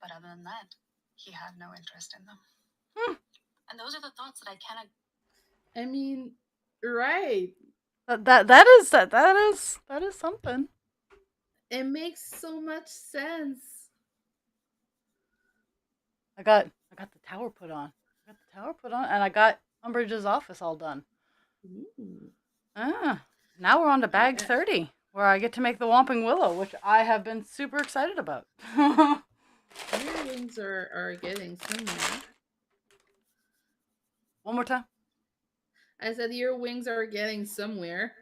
But other than that, he had no interest in them. Hmm. And those are the thoughts that I cannot. I mean, right. That is something. It makes so much sense. I got the tower put on. And I got Umbridge's office all done. Ooh. Now we're on to bag I- 30, where I get to make the Whomping Willow, which I have been super excited about. Your wings are getting somewhere. One more time. I said your wings are getting somewhere.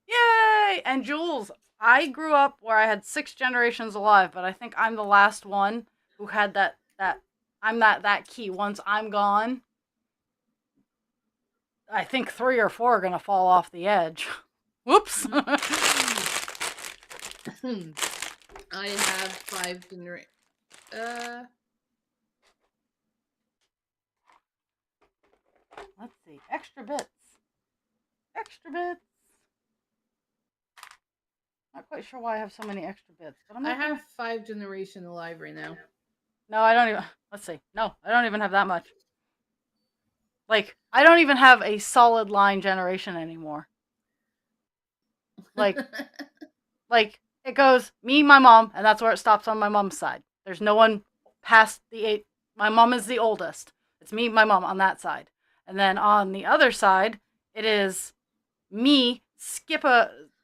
Yay! And Jules, I grew up where I had 6 generations alive, but I think I'm the last one who had that I'm that key. Once I'm gone, I think 3 or 4 are gonna fall off the edge. Whoops. I have 5 Let's see. Extra bits. Extra bits. Not quite sure why I have so many extra bits, but I'm I okay. have 5 generation alive right now. No, I don't even. Let's see. No, I don't even have that much. Like, I don't even have a solid line generation anymore. Like, it goes me, my mom, and that's where it stops on my mom's side. There's no one past the 8. My mom is the oldest. It's me, my mom on that side. And then on the other side, it is me, Skip.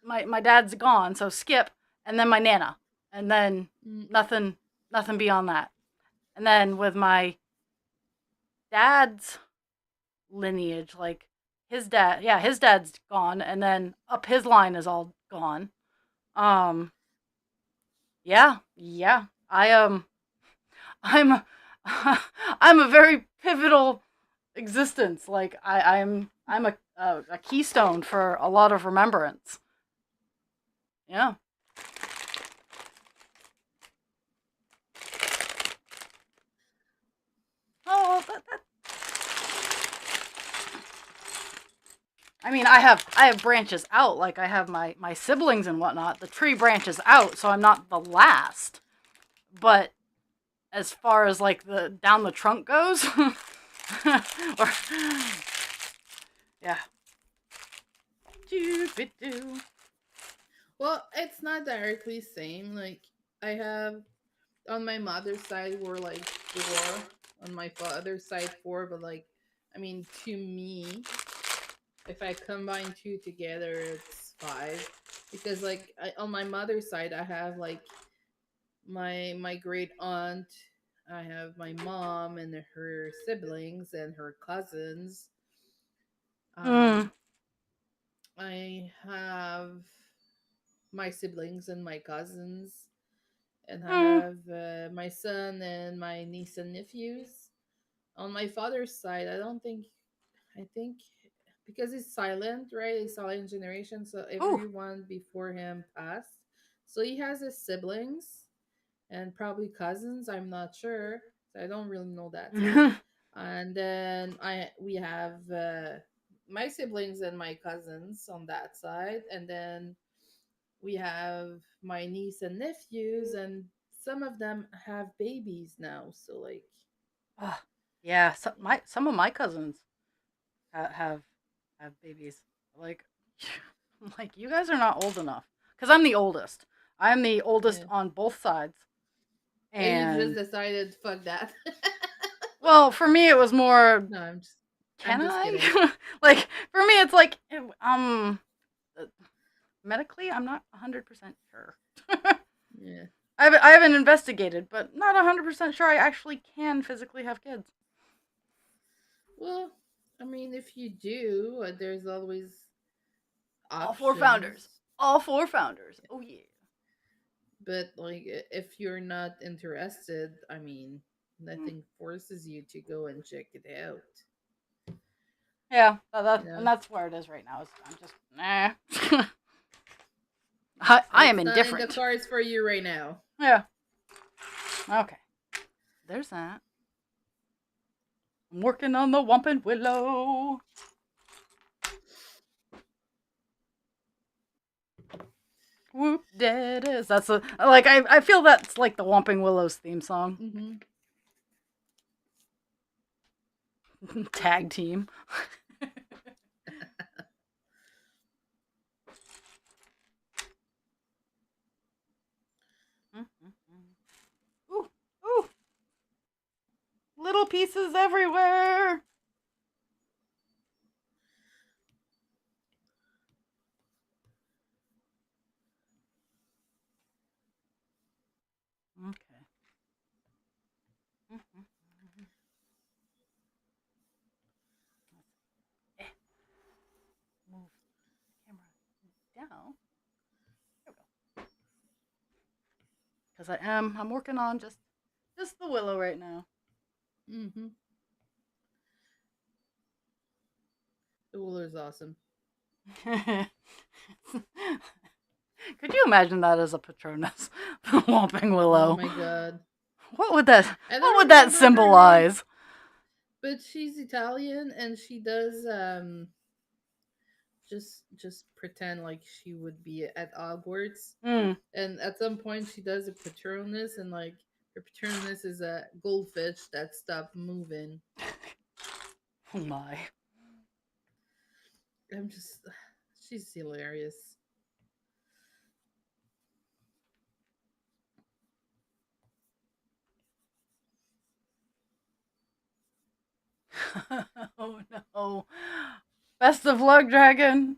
My dad's gone, so Skip, and then my Nana. And then nothing beyond that. And then with my dad's lineage, like his dad's gone, and then up his line is all gone. Yeah. I'm I'm a very pivotal existence. Like I'm a keystone for a lot of remembrance. Yeah. Oh, I mean, I have branches out. Like I have my siblings and whatnot. The tree branches out, so I'm not the last. But as far as like the down the trunk goes, or, yeah. Well, it's not directly same. Like I have on my mother's side we're like 4. On my father's side 4, but like I mean to me, if I combine 2 together, it's 5. Because like on my mother's side, I have like my great aunt. I have my mom and her siblings and her cousins. Mm. I have my siblings and my cousins, and I Mm. have my son and my niece and nephews. On my father's side, I don't think. I think because he's silent, right? He's silent generation, so Ooh. everyone before him passed. So he has his siblings and probably cousins. I'm not sure. So I don't really know that side. And then we have my siblings and my cousins on that side, and then we have my niece and nephews, and some of them have babies now. So like, Yeah. Some of my cousins have babies. Like, I'm like, you guys are not old enough. Because I'm the oldest. I'm the oldest yeah. on both sides. And you just And decided, fuck that. well, for me, it was more, No, I'm can just kidding. I? Like, for me, it's like, uh, medically, I'm not 100% sure. Yeah. I haven't investigated, but not 100% sure I actually can physically have kids. Well, I mean, if you do, there's always All 4 founders. options. All 4 founders. Oh, yeah. But like, if you're not interested, I mean, Mm. nothing forces you to go and check it out. Yeah, You and know, that's where it is right now. I'm just, nah. I am it's not in the indifferent. cards for you right now. Yeah. Okay. There's that. I'm working on the Whomping Willow. Whoop, dead is. That's a, like, I feel that's like the Whomping Willow's theme song. Mm-hmm. Tag team. Ooh, ooh, little pieces everywhere. Okay. Eh, move camera down. There we go. Because I'm working on just the willow right now. Mm-hmm. The Wooler's awesome. Could you imagine that as a Patronus? The Whomping Oh Willow. my god. What would that I what don't would that remember her name, symbolize? but she's Italian and she does just pretend like she would be at Hogwarts. Mm. And at some point she does a Patronus and like her Patronus is a goldfish that stopped moving. Oh my. I'm just she's hilarious. Oh no. Best of luck, Dragon.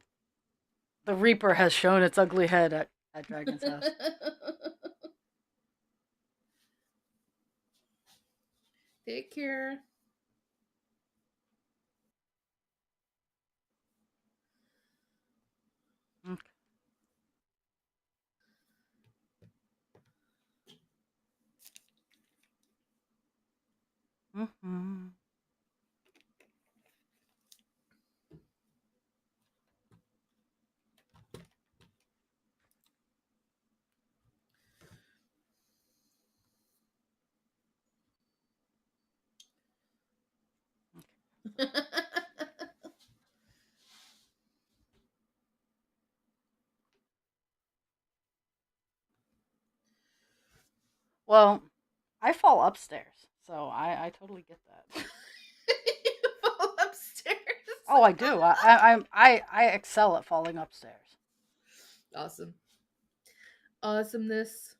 The Reaper has shown its ugly head at Dragon's house. Take care. Okay. Mm-hmm. Well, I fall upstairs, so I totally get that. You fall upstairs. Oh, I do. I excel at falling upstairs. Awesome. Awesomeness.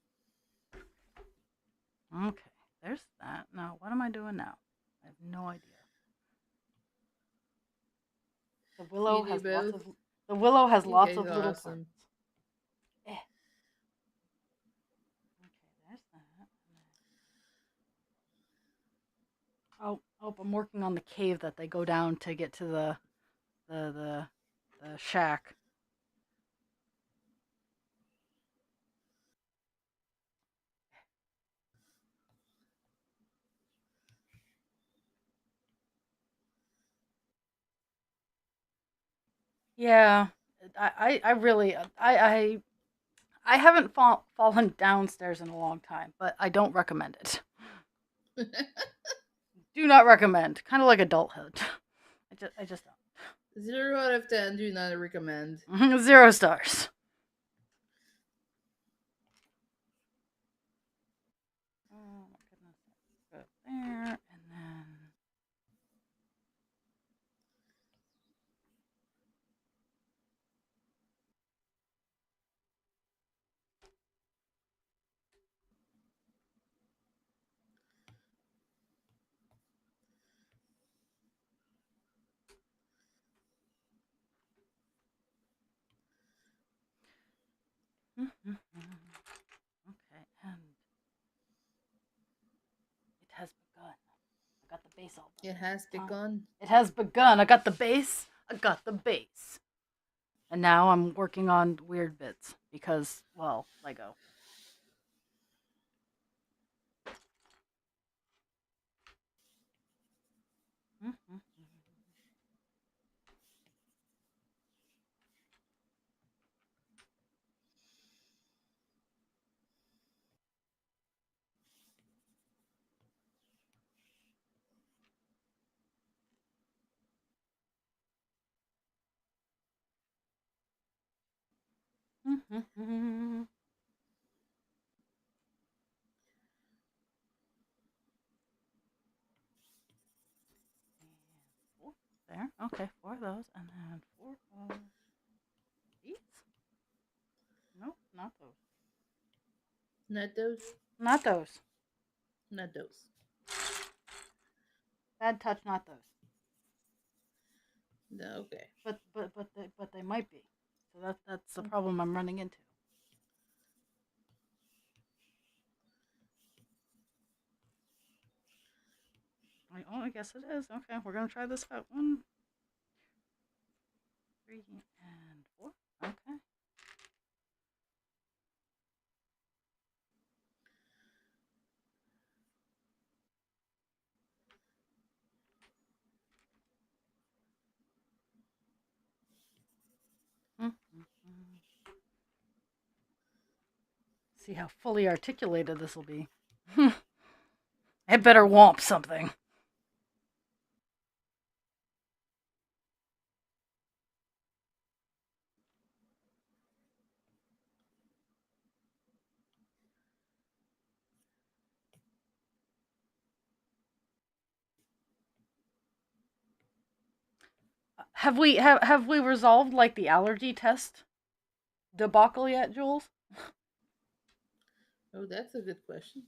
Okay, there's that. Now, what am I doing now? I have no idea. The willow You do has lots both. of the willow has You lots guys of are little awesome. parts. Eh. Okay, there's that. Oh, I'm working on the cave that they go down to get to the the the shack. Yeah, I really I haven't fallen downstairs in a long time, but I don't recommend it. Do not recommend. Kind of like adulthood. I just don't. 0 out of 10. Do not recommend. 0 stars. Oh my goodness. Go there and then. Okay, and it has begun. I got the base all done. It has begun. It has begun. I got the base. I got the base. And now I'm working on weird bits because, well, Lego. There. Okay, 4 of those, and then 4 of these. Nope, not those. Not those. Not those. Not those. Bad touch. Not those. No, okay. But they might be. So that's the problem I'm running into. I guess it is. Okay, we're gonna try this out. 1, 3, and 4. Okay. See how fully articulated this will be. I better womp something. Have we resolved like the allergy test debacle yet, Jules? Oh, that's a good question.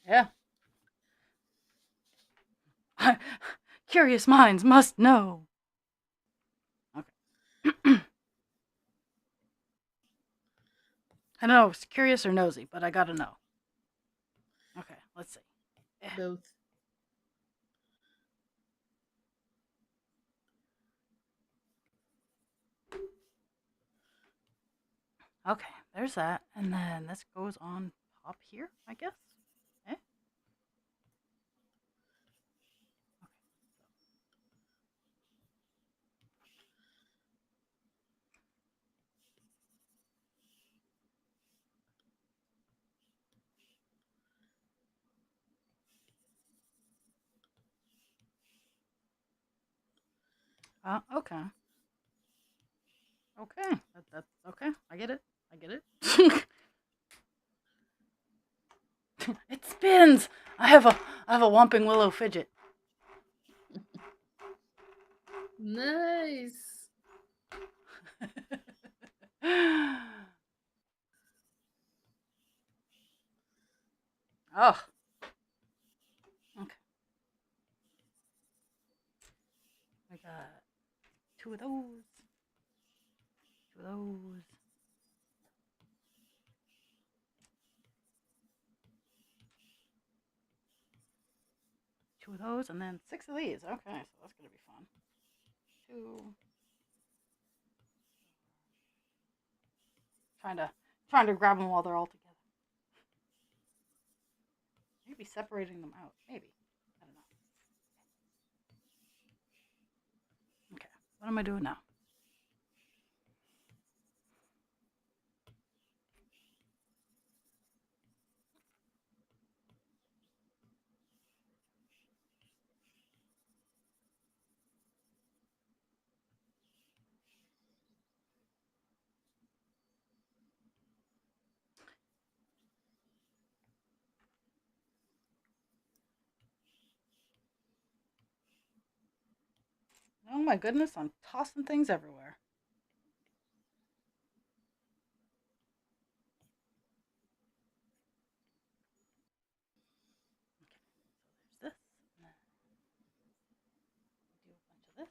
Yeah. Curious minds must know. Okay. I don't know if it's curious or nosy, but I gotta know. Okay, let's see. Both. Okay, there's that. And then this goes on top here, I guess. Eh? Okay. Okay. That's okay. I get it. I get it. It spins. I have a Whomping Willow fidget. Nice. Oh. Okay. I got 2 of those. 2 of those. 2 of those, and then 6 of these. Okay, so that's gonna be fun. 2. Trying to grab them while they're all together. Maybe separating them out. Maybe. I don't know. Okay. What am I doing now? Oh my goodness, I'm tossing things everywhere. Okay, so there's this. Do a bunch of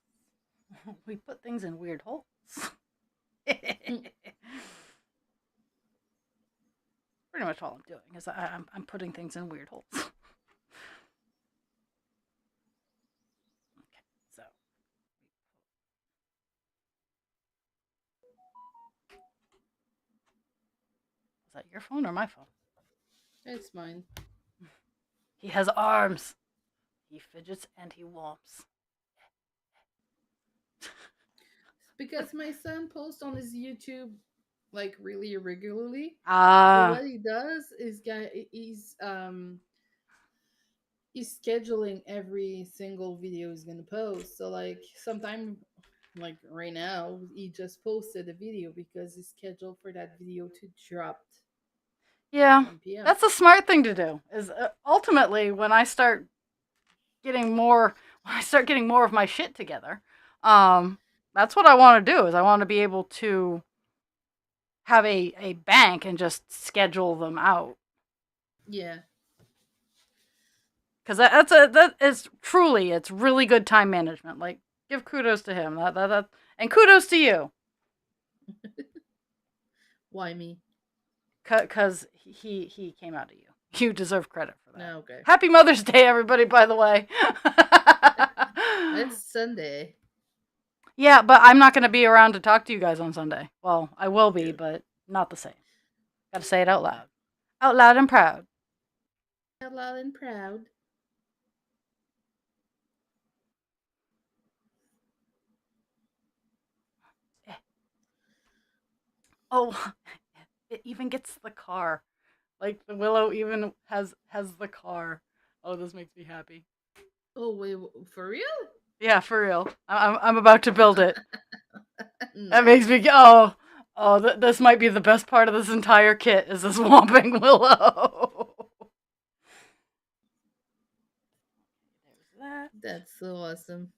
this. We put things in weird holes. Pretty much all I'm doing is I'm putting things in weird holes. Okay, so is that your phone or my phone? It's mine. He has arms. He fidgets and he womps. Because my son posts on his YouTube like really irregularly. But Ah. what he does is he's scheduling every single video he's gonna post. So like sometime like right now he just posted a video because he's scheduled for that video to drop Yeah, 1 p.m. that's a smart thing to do. Is ultimately when I start getting more of my shit together, That's what I want to do. Is I want to be able to have a bank and just schedule them out. Yeah. Because that is truly, it's really good time management. Like, give kudos to him. And kudos to you. Why me? Because he came out of you. You deserve credit for that. No, okay. Happy Mother's Day, everybody, by the way. It's Sunday. Yeah, but I'm not going to be around to talk to you guys on Sunday. Well, I will be, but not the same. Gotta say it out loud. Out loud and proud. Out loud and proud. Oh, it even gets the car. Like, the Willow even has the car. Oh, this makes me happy. Oh wait, for real? Yeah, for real. I'm about to build it. Nice. That makes me this might be the best part of this entire kit is this Whomping Willow. There's that. That's so awesome.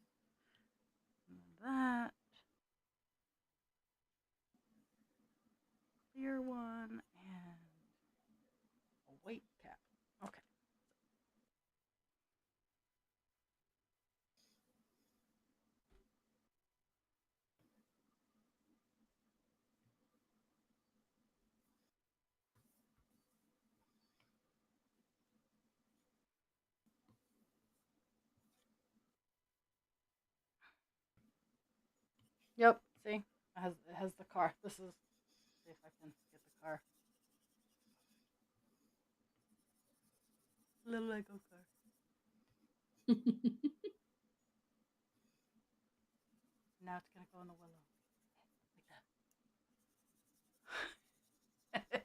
That. Clear one and a white cap. Okay. Yep. See, it has the car. This is. See if I can get the car. Little Lego car. Now it's gonna go in the Willow. Like that.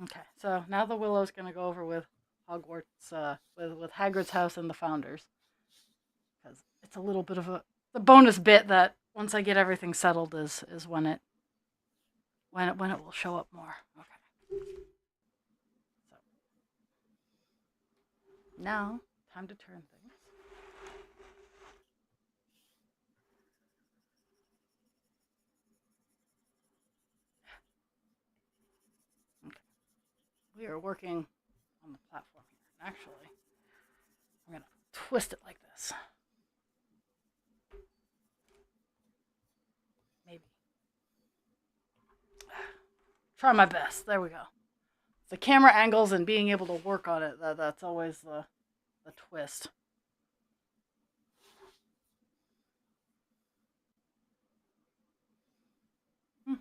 Okay, so now the Willow's gonna go over with Hogwarts, with Hagrid's house and the Founders, because it's a little bit of the bonus bit that once I get everything settled is when it will show up more. Okay. So now time to turn things. Okay. We are working on the platform here. Actually, I'm gonna twist it like this. Maybe. Try my best. There we go. The camera angles and being able to work on it, that's always the twist. There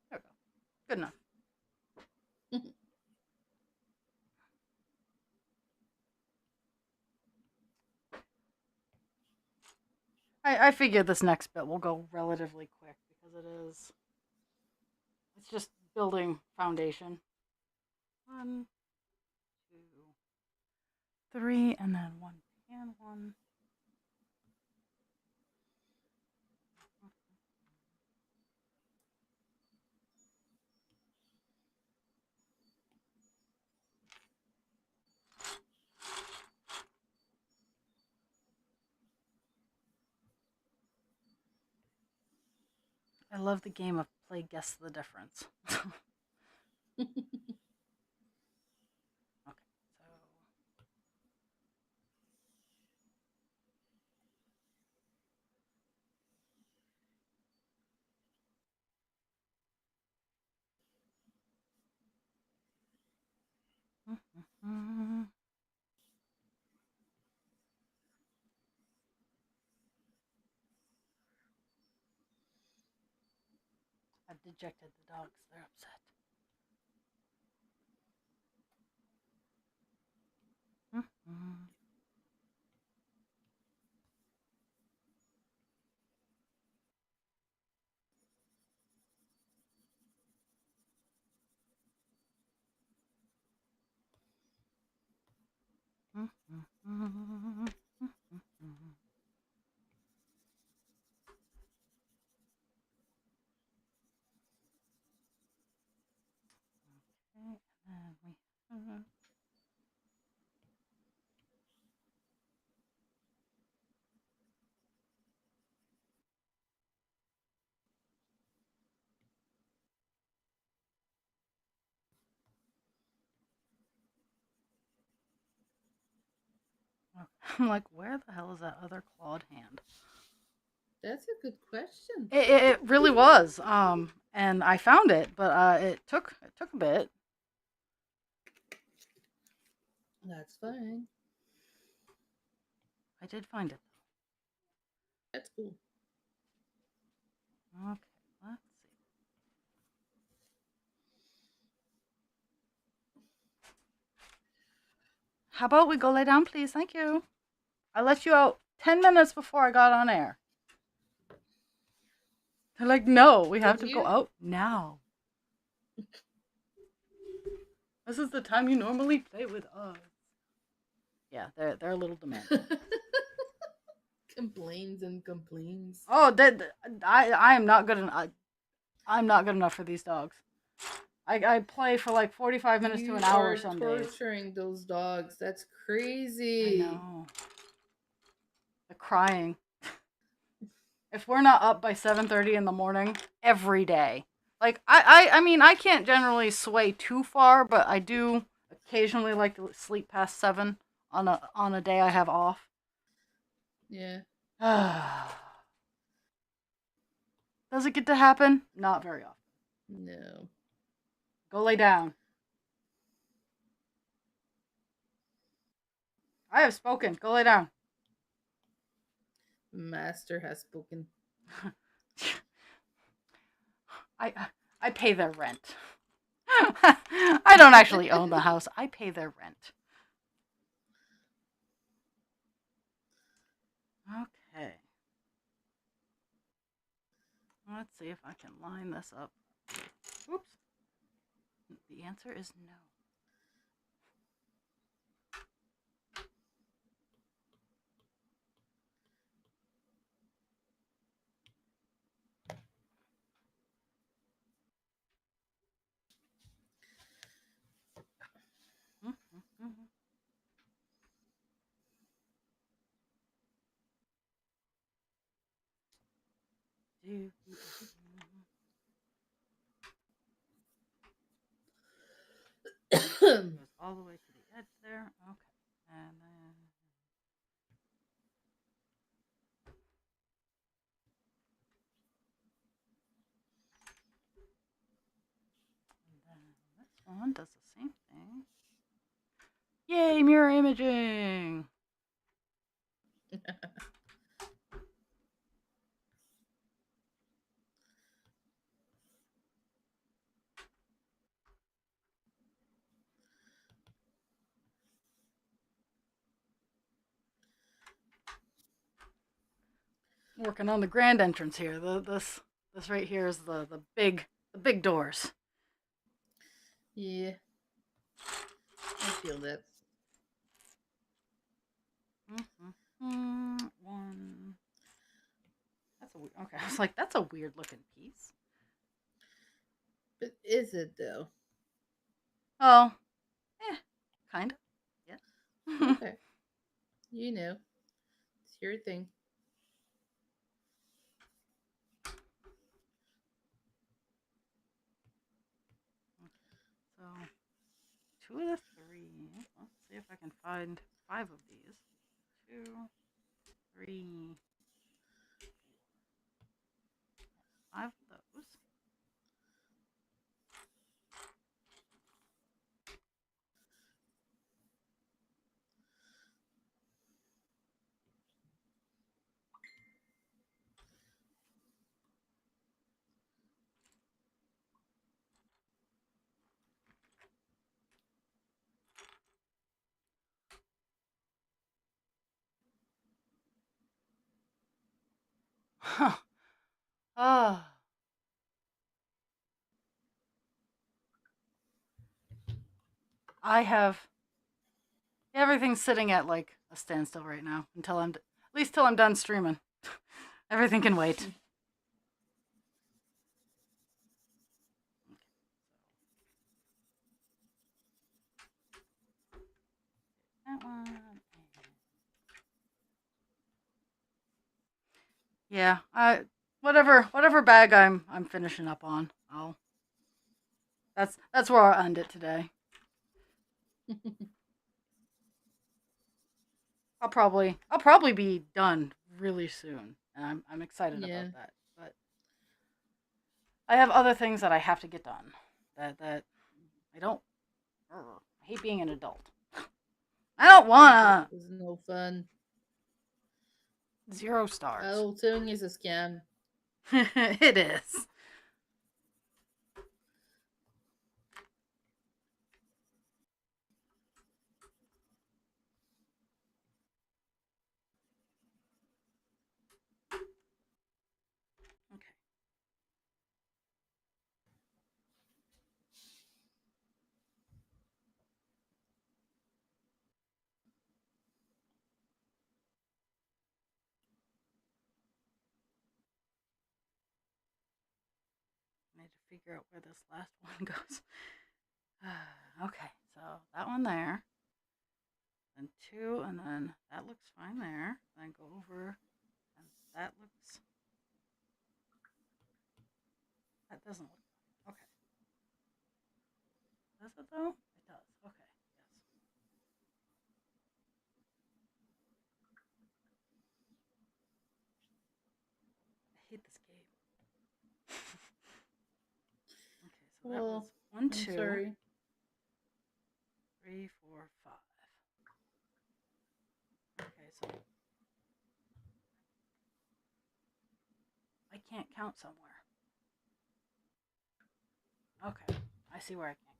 we go. Good enough. I figure this next bit will go relatively quick because it's just building foundation. 1, 2, 3, and then 1 pan one. I love the game of play guess the difference. Okay, so I've dejected the dogs. They're upset. Okay, and then we I'm like, where the hell is that other clawed hand? That's a good question. It really was. And I found it, but it took a bit. That's fine. I did find it. That's cool. Okay, let's see. How about we go lay down, please? Thank you. I let you out 10 minutes before I got on air. They're like, no, we have to go out now. This is the time you normally play with us. Yeah, they're a little demanding. Complains and complains. Oh, I am not good enough. I'm not good enough for these dogs. I play for like 45 minutes to an hour some days. Torturing those dogs. That's crazy. I know. The crying. If we're not up by 7:30 in the morning every day, like I mean I can't generally sway too far, but I do occasionally like to sleep past 7 on a day I have off. Yeah. Does it get to happen? Not very often. No. Go lay down. I have spoken. Go lay down. Master has spoken. I pay their rent. I don't actually own the house. I pay their rent. Okay. Let's see if I can line this up. Oops. The answer is no. Goes all the way to the edge there. Okay. And then this one does the same thing. Yay, mirror imaging! Working on the grand entrance here. This right here is the big doors. Yeah. I feel that. One. That's a weird. Okay, I was like, that's a weird looking piece. But is it though? Oh, kind of. Yeah. Okay. You know, it's your thing. So, 2 of the 3. Let's see if I can find 5 of these. 2, 3, 5 of those. Huh. Ah. I have everything's sitting at like a standstill right now until at least till I'm done streaming. Everything can wait. That one. Yeah, whatever bag I'm finishing up on. That's where I'll end it today. probably be done really soon, and I'm excited Yeah. about that. But I have other things that I have to get done. That I don't. I hate being an adult. I don't wanna. It's no fun. 0 stars. Adulting is a scam. It is. Okay. I need to figure out where this last one goes. Okay, so that one there, then 2, and then that looks fine there. Then go over, and that looks. That doesn't look. Okay. Does it though? It does. Okay. Yes. I hate this game. Okay, so that was Well, 1, I'm 2, sorry. 3, 4, 5. Okay, so I can't count somewhere. Okay, I see where I can't count.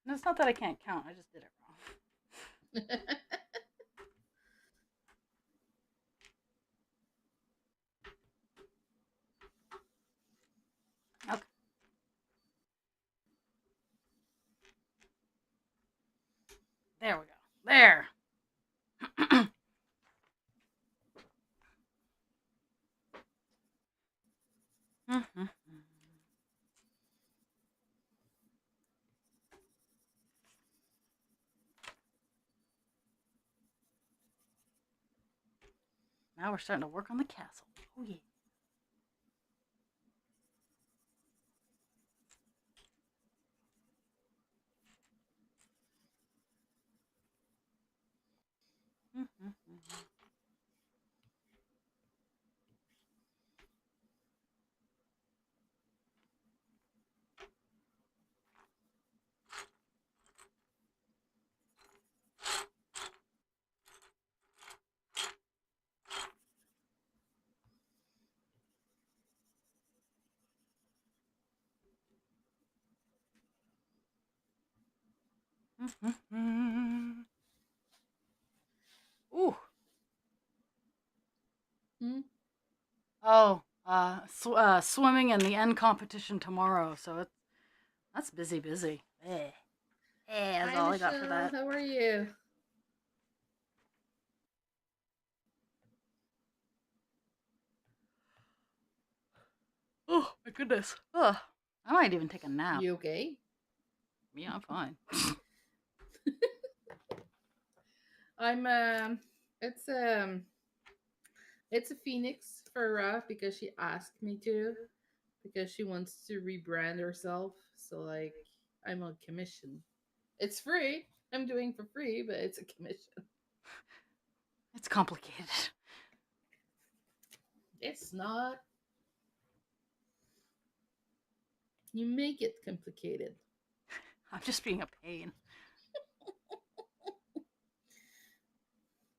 And it's not that I can't count. I just did it wrong. Okay. There we go. There. Now we're starting to work on the castle. Oh yeah. Ooh. Hmm? Oh, swimming and the end competition tomorrow. So that's busy. That's Hi, all I got for Michelle. that. How are you? Oh my goodness. Ugh. I might even take a nap. You okay? Yeah, I'm fine. I'm it's it's a phoenix for Ra because she asked me to because she wants to rebrand herself. So like I'm on commission. It's free. I'm doing for free, but it's a commission. It's complicated. It's not. You make it complicated. I'm just being a pain.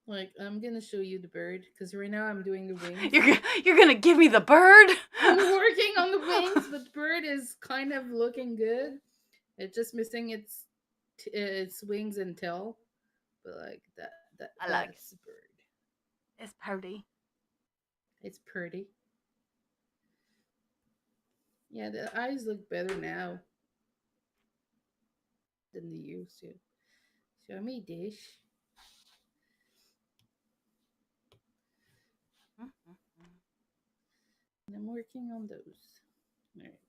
Like I'm gonna show you the bird because right now I'm doing the wings. You're gonna give me the bird? I'm working on the wings, but the bird is kind of looking good. It's just missing its wings and tail. But like I like that's a bird. It's pretty. It's pretty. Yeah, the eyes look better now than they used to. Show me dish. And I'm working on those. All right.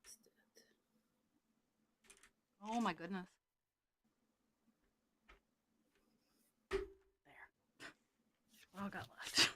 What's that? Oh my goodness. There. What all got left?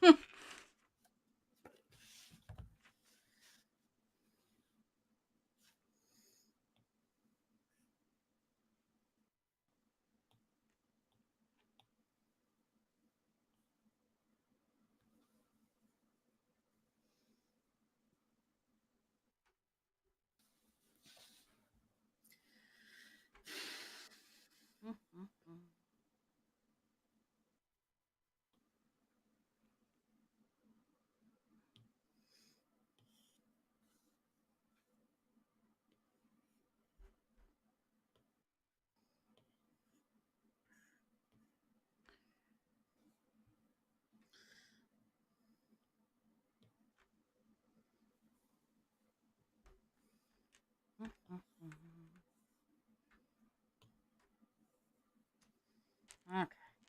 Okay,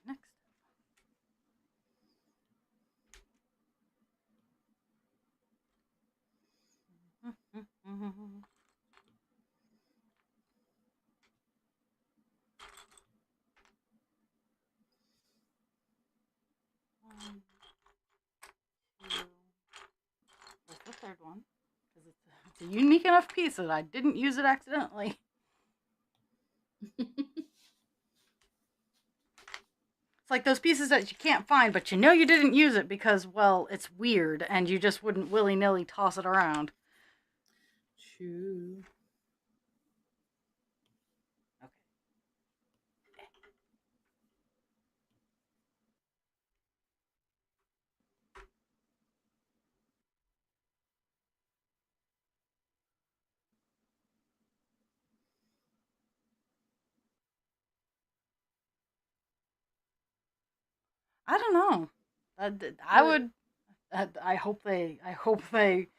next. One, two. Where's the third one? Because it's a unique enough piece that I didn't use it accidentally. It's like those pieces that you can't find, but you know you didn't use it because, well, it's weird and you just wouldn't willy-nilly toss it around. True. Okay. I don't know. I would. I hope they. I hope they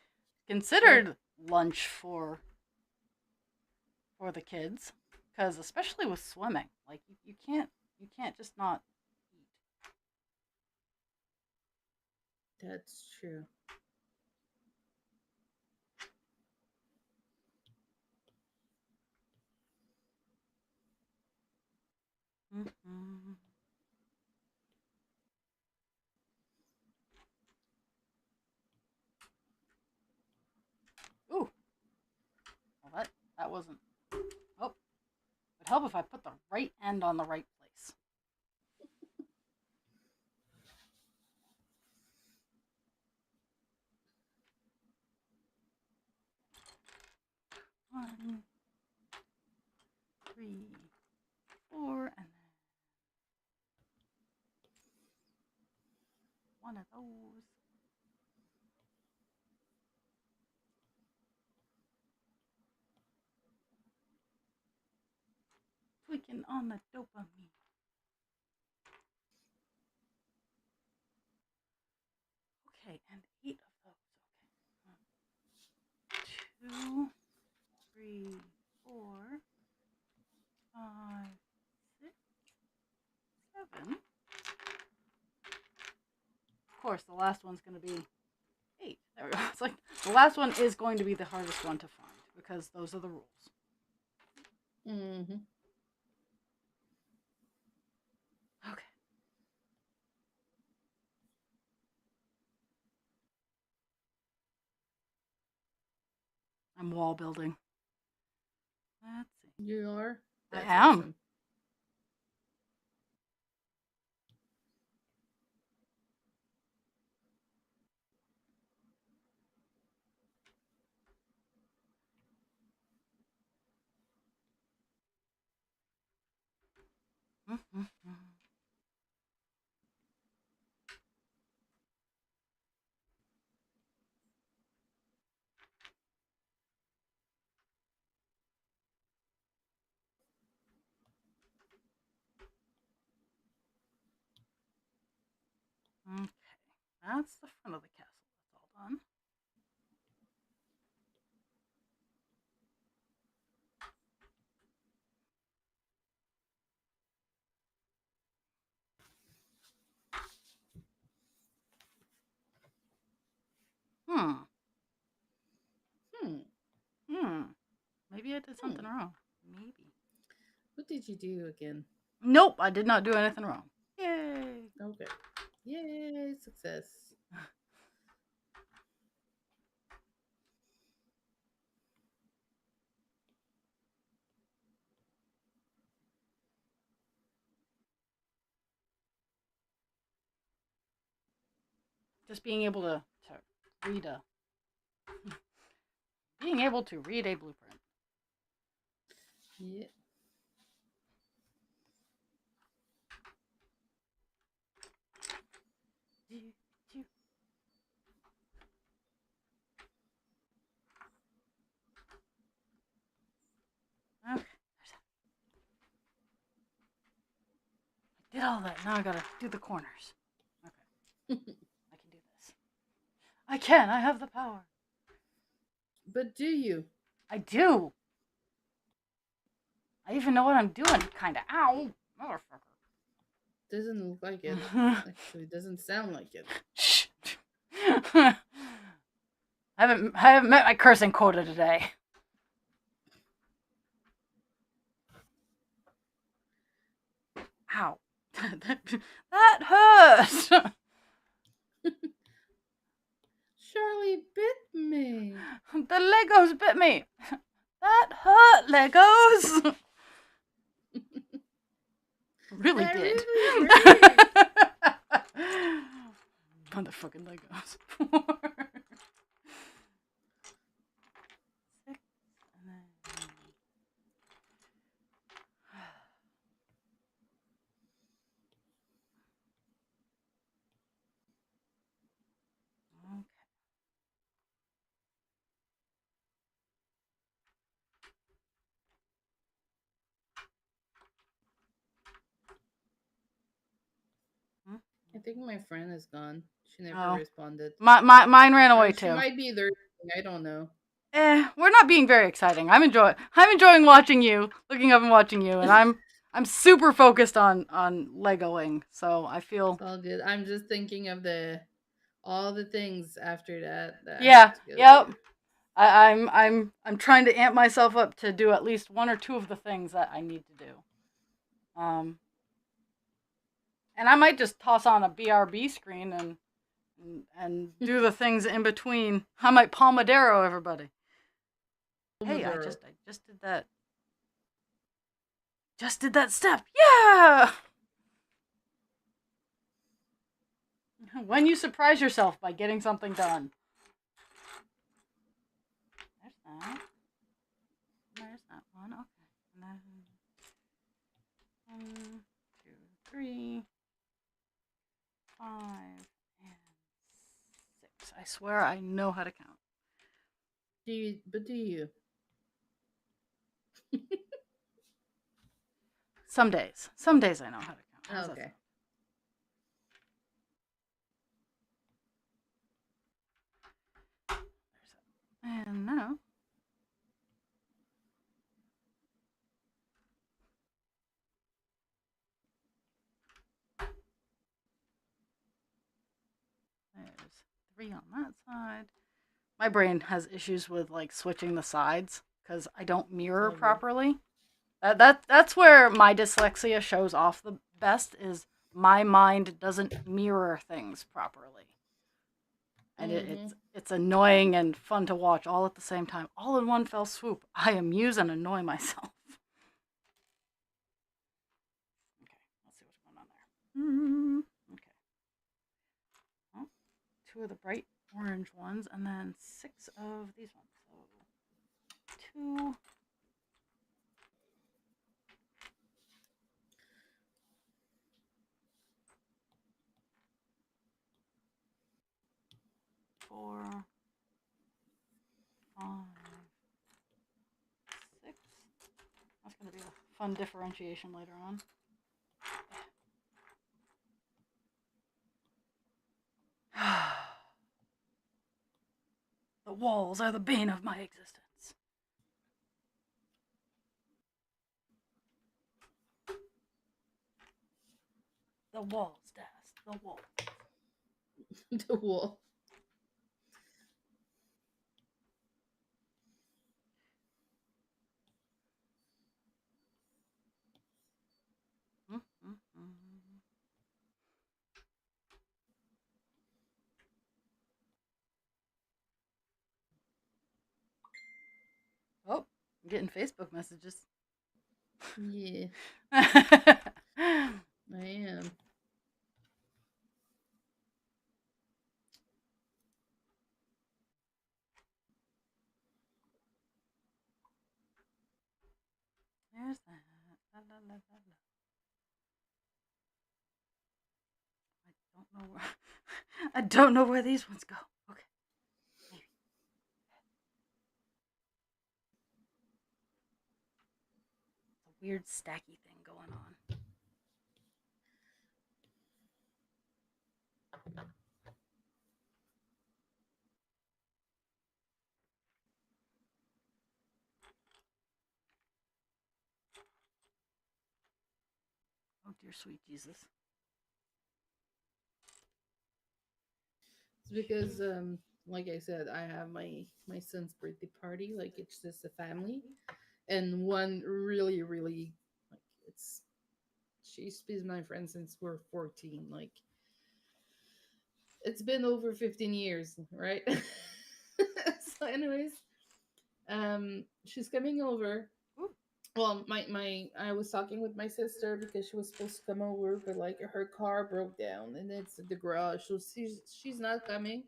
considered lunch for the kids, because especially with swimming, like you can't just not eat. That's true. Mm-hmm. Ooh, well that wasn't. Oh, it'd help if I put the right end on the right place. One, three, four, and then one of those. Tweaking on the dopamine. Okay, and 8 of those. Okay. 1, 2, 3, 4, 5, 6, 7. Of course, the last one's going to be 8. There we go. It's like the last one is going to be the hardest one to find because those are the rules. Mm-hmm. Okay. I'm wall building. Let's see. You are? That's I am. awesome. Mm-hmm. Okay, that's the front of the castle. That's all done. Hmm. Hmm. Hmm. Maybe I did something wrong. Maybe. What did you do again? Nope, I did not do anything wrong. Yay. Okay. Yay, success. Just being able to read a being able to read a blueprint. Yeah. Okay. I did all that. Now I gotta do the corners. Okay. I can do this. I can. I have the power. But do you? I do. I even know what I'm doing, kinda. Ow! Motherfucker. Doesn't look like it. Actually, doesn't sound like it. Shh. I haven't met my cursing quota today. Ow. That hurt! Charlie bit me. The Legos bit me! That hurt, Legos! Really That did. really hurt. Motherfucking Legos. 6, and then... Okay. I think my friend is gone. She never Oh. responded. Mine ran away Or she too. might be there. I don't know. We're not being very exciting. I'm enjoying watching you, looking up and watching you, and I'm super focused on Legoing, so I feel It's all good. I'm just thinking of all the things after that I yeah, have to go yep. do. I'm trying to amp myself up to do at least one or two of the things that I need to do. And I might just toss on a BRB screen and do the things in between. I might Pomodoro everybody. Hey, I Pomodoro. just did that. Just did that step. Yeah. When you surprise yourself by getting something done. There's that. There's that one. Okay. And then 1, 2, 3, 5, and 6. I swear I know how to count. Do you? Some days I know how to count. How's that Okay. sound? And now. There's 3 on that side. My brain has issues with like switching the sides because I don't mirror good. properly. That's where my dyslexia shows off the best, is my mind doesn't mirror things properly. And it's annoying and fun to watch all at the same time, all in one fell swoop. I amuse and annoy myself. Okay, let's see what's going on there. Okay. Well, 2 of the bright orange ones, and then 6 of these ones. So 2. 4, 5, 6. That's going to be a fun differentiation later on. The walls are the bane of my existence. The walls, Das. The walls. The wall. Oh, I'm getting Facebook messages. Yeah, There's I am. that. La, la, la, la, la. I don't know where. I don't know where these ones go. Okay. Maybe. It's a weird stacky thing going on. dear sweet Jesus. It's because, like I said, I have my son's birthday party. Like it's just a family, and one really, really like it's. She's been my friend since we're 14. Like it's been over 15 years, right? So, anyways, she's coming over. Well, my I was talking with my sister because she was supposed to come over, but like her car broke down and it's at the garage, so she's not coming.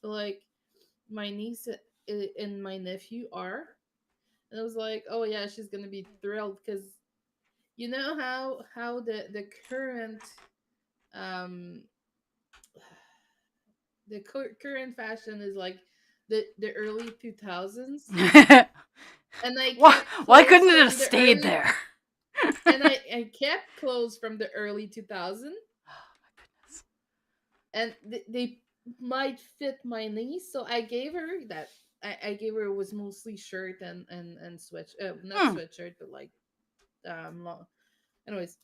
So like my niece and my nephew are, and I was like, oh yeah, she's gonna be thrilled because you know how the current um current fashion is like the early 2000s, and I kept Why clothes couldn't it have from the stayed early there? and I kept clothes from the early 2000s, and they might fit my niece, so I gave her that. I gave her, it was mostly shirt and sweat, not Hmm. sweatshirt, but like long. Anyways,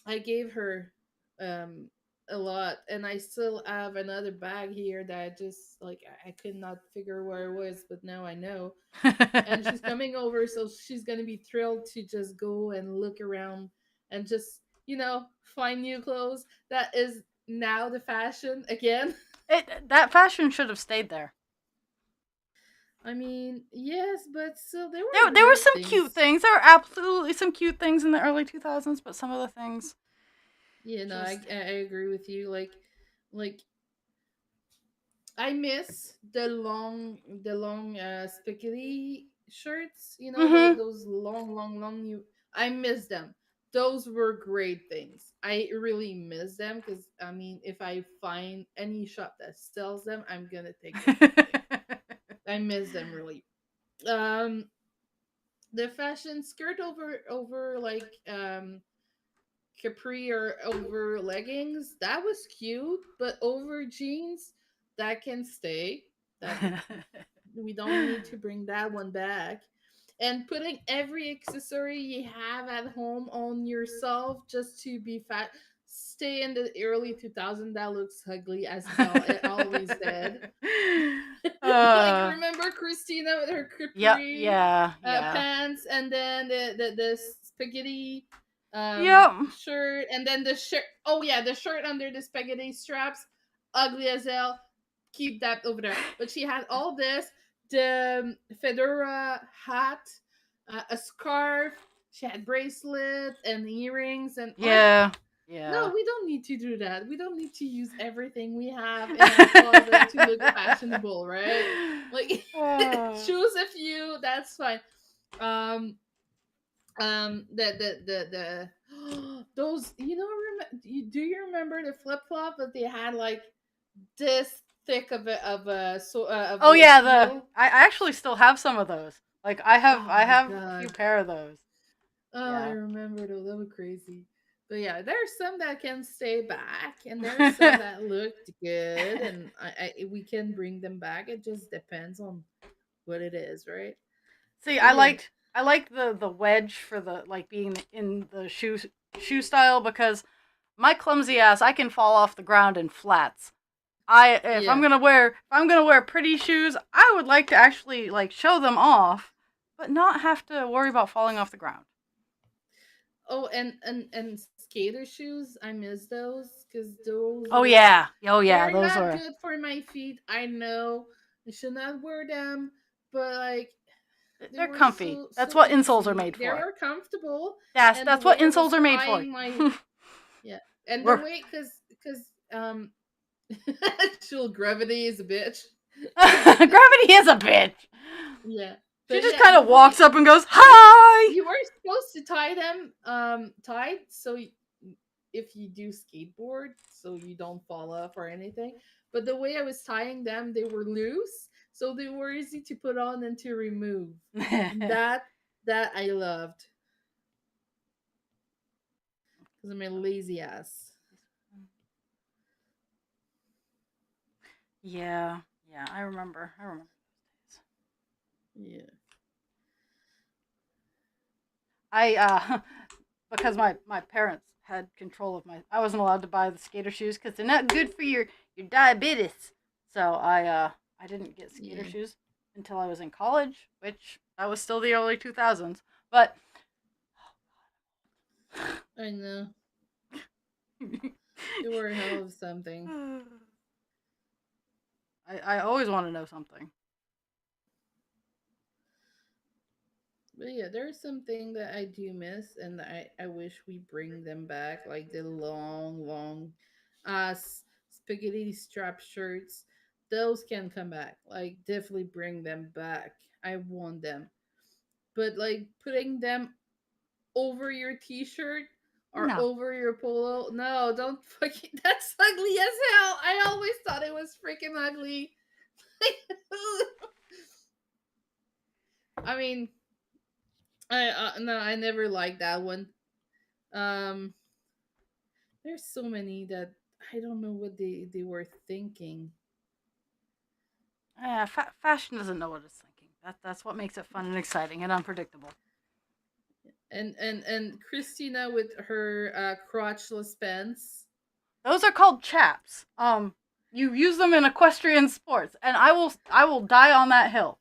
I gave her um a lot, and I still have another bag here that I just like I could not figure where it was, but now I know. And she's coming over, so she's gonna be thrilled to just go and look around and just find new clothes. That is now the fashion again. That fashion should have stayed there. I mean, yes, but still, there were There were good some cute things. things. There were absolutely some cute things in the early 2000s, but some of the things No, just. I agree with you. Like I miss the long spaghetti shirts. You know Mm-hmm. those long. You I miss them. Those were great things. I really miss them because I mean, if I find any shop that sells them, I'm gonna take them. Like I miss them really. Um, the fashion skirt over like capri or over leggings, that was cute, but over jeans, that can stay. That we don't need to bring that one back. And putting every accessory you have at home on yourself just to be fat, stay in the early 2000s, that looks ugly as hell. It always did. Like uh, remember Christina with her yep. capri Yeah. pants, and then the spaghetti Yep. shirt, and then the shirt. Oh yeah, the shirt under the spaghetti straps, ugly as hell. Keep that over there. But she had all this, the fedora hat, a scarf. She had bracelet and earrings, and like, Yeah. no, Yeah. we don't need to do that. We don't need to use everything we have in our closet to look fashionable, right? Like, Uh, choose a few. That's fine. Um, those, do you remember the flip flop that they had like this thick of oh a yeah, heel? I actually still have some of those. Like Oh I my have a few god. pair of those. Oh, I Yeah. remember those. That was crazy. But yeah, there's some that can stay back, and there's some that looked good, and we can bring them back. It just depends on what it is, right? See, But yeah, I liked the wedge for the like being in the shoe style because my clumsy ass I can fall off the ground in flats. yeah. If I'm gonna wear pretty shoes, I would like to actually like show them off, but not have to worry about falling off the ground. Oh, and skater shoes. I miss those because those Oh were yeah, oh yeah, they're those not were good for my feet. I know I should not wear them, but like they they're were comfy. That's so what insoles are easy. made They for. were comfortable, and the That's what way I was insoles are made for. tying my yeah, and the We're way because actual gravity is a bitch. Gravity is a bitch. Yeah, She but just yeah, kind the of way walks up and goes, "Hi." you were supposed to tie them tight, so if you do skateboard, so you don't fall off or anything. But the way I was tying them, they were loose, so they were easy to put on and to remove. And that I loved because I'm a lazy ass. Yeah, yeah, I remember. I remember those days. Yeah. I because my parents had control of my. I wasn't allowed to buy the skater shoes because they're not good for your diabetes. So I didn't get skater Yeah, shoes until I was in college, which that was still the early 2000s. But I know. You were a hell of something. I always want to know something. But yeah, there's something that I do miss, and I wish we bring them back, like the long, spaghetti strap shirts. Those can come back. Like, definitely bring them back. I want them. But like putting them over your t-shirt or No. over your polo, no, don't fucking. That's ugly as hell. I always thought it was freaking ugly. I mean, I no, I never liked that one. Um, there's so many that I don't know what they were thinking. Yeah, fashion doesn't know what it's thinking. That's what makes it fun and exciting and unpredictable. And Christina with her crotchless pants. Those are called chaps. You use them in equestrian sports, and I will die on that hill.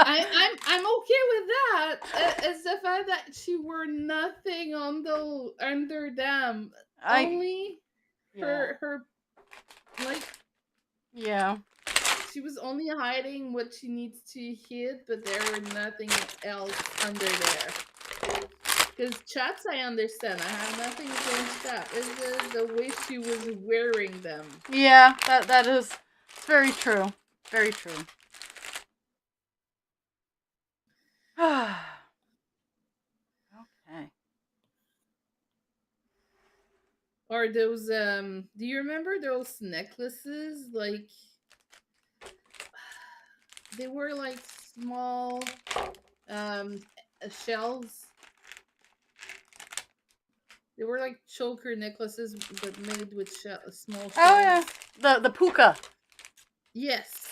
I'm okay with that. It's the fact that she wore nothing on the under them. I Only yeah her like yeah she was only hiding what she needs to hit, but there were nothing else under there. Because chaps, I understand. I have nothing against that. It's the way she was wearing them. yeah that is very true, very true. Okay. Or those do you remember those necklaces? Like they were like small um shells. They were like choker necklaces but made with small Oh yeah, shells. the puka. Yes.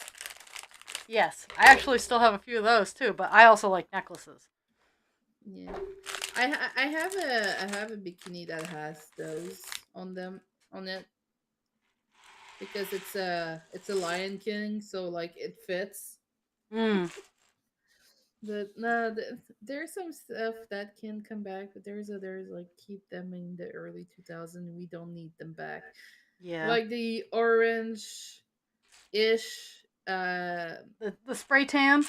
Yes, I actually still have a few of those too, but I also like necklaces. Yeah. I have a bikini that has those on them on it because it's a Lion King, so like it fits. Mm. But no, there's some stuff that can come back, but there's others like keep them in the early 2000s. We don't need them back, Yeah. like the orange ish, The spray tan.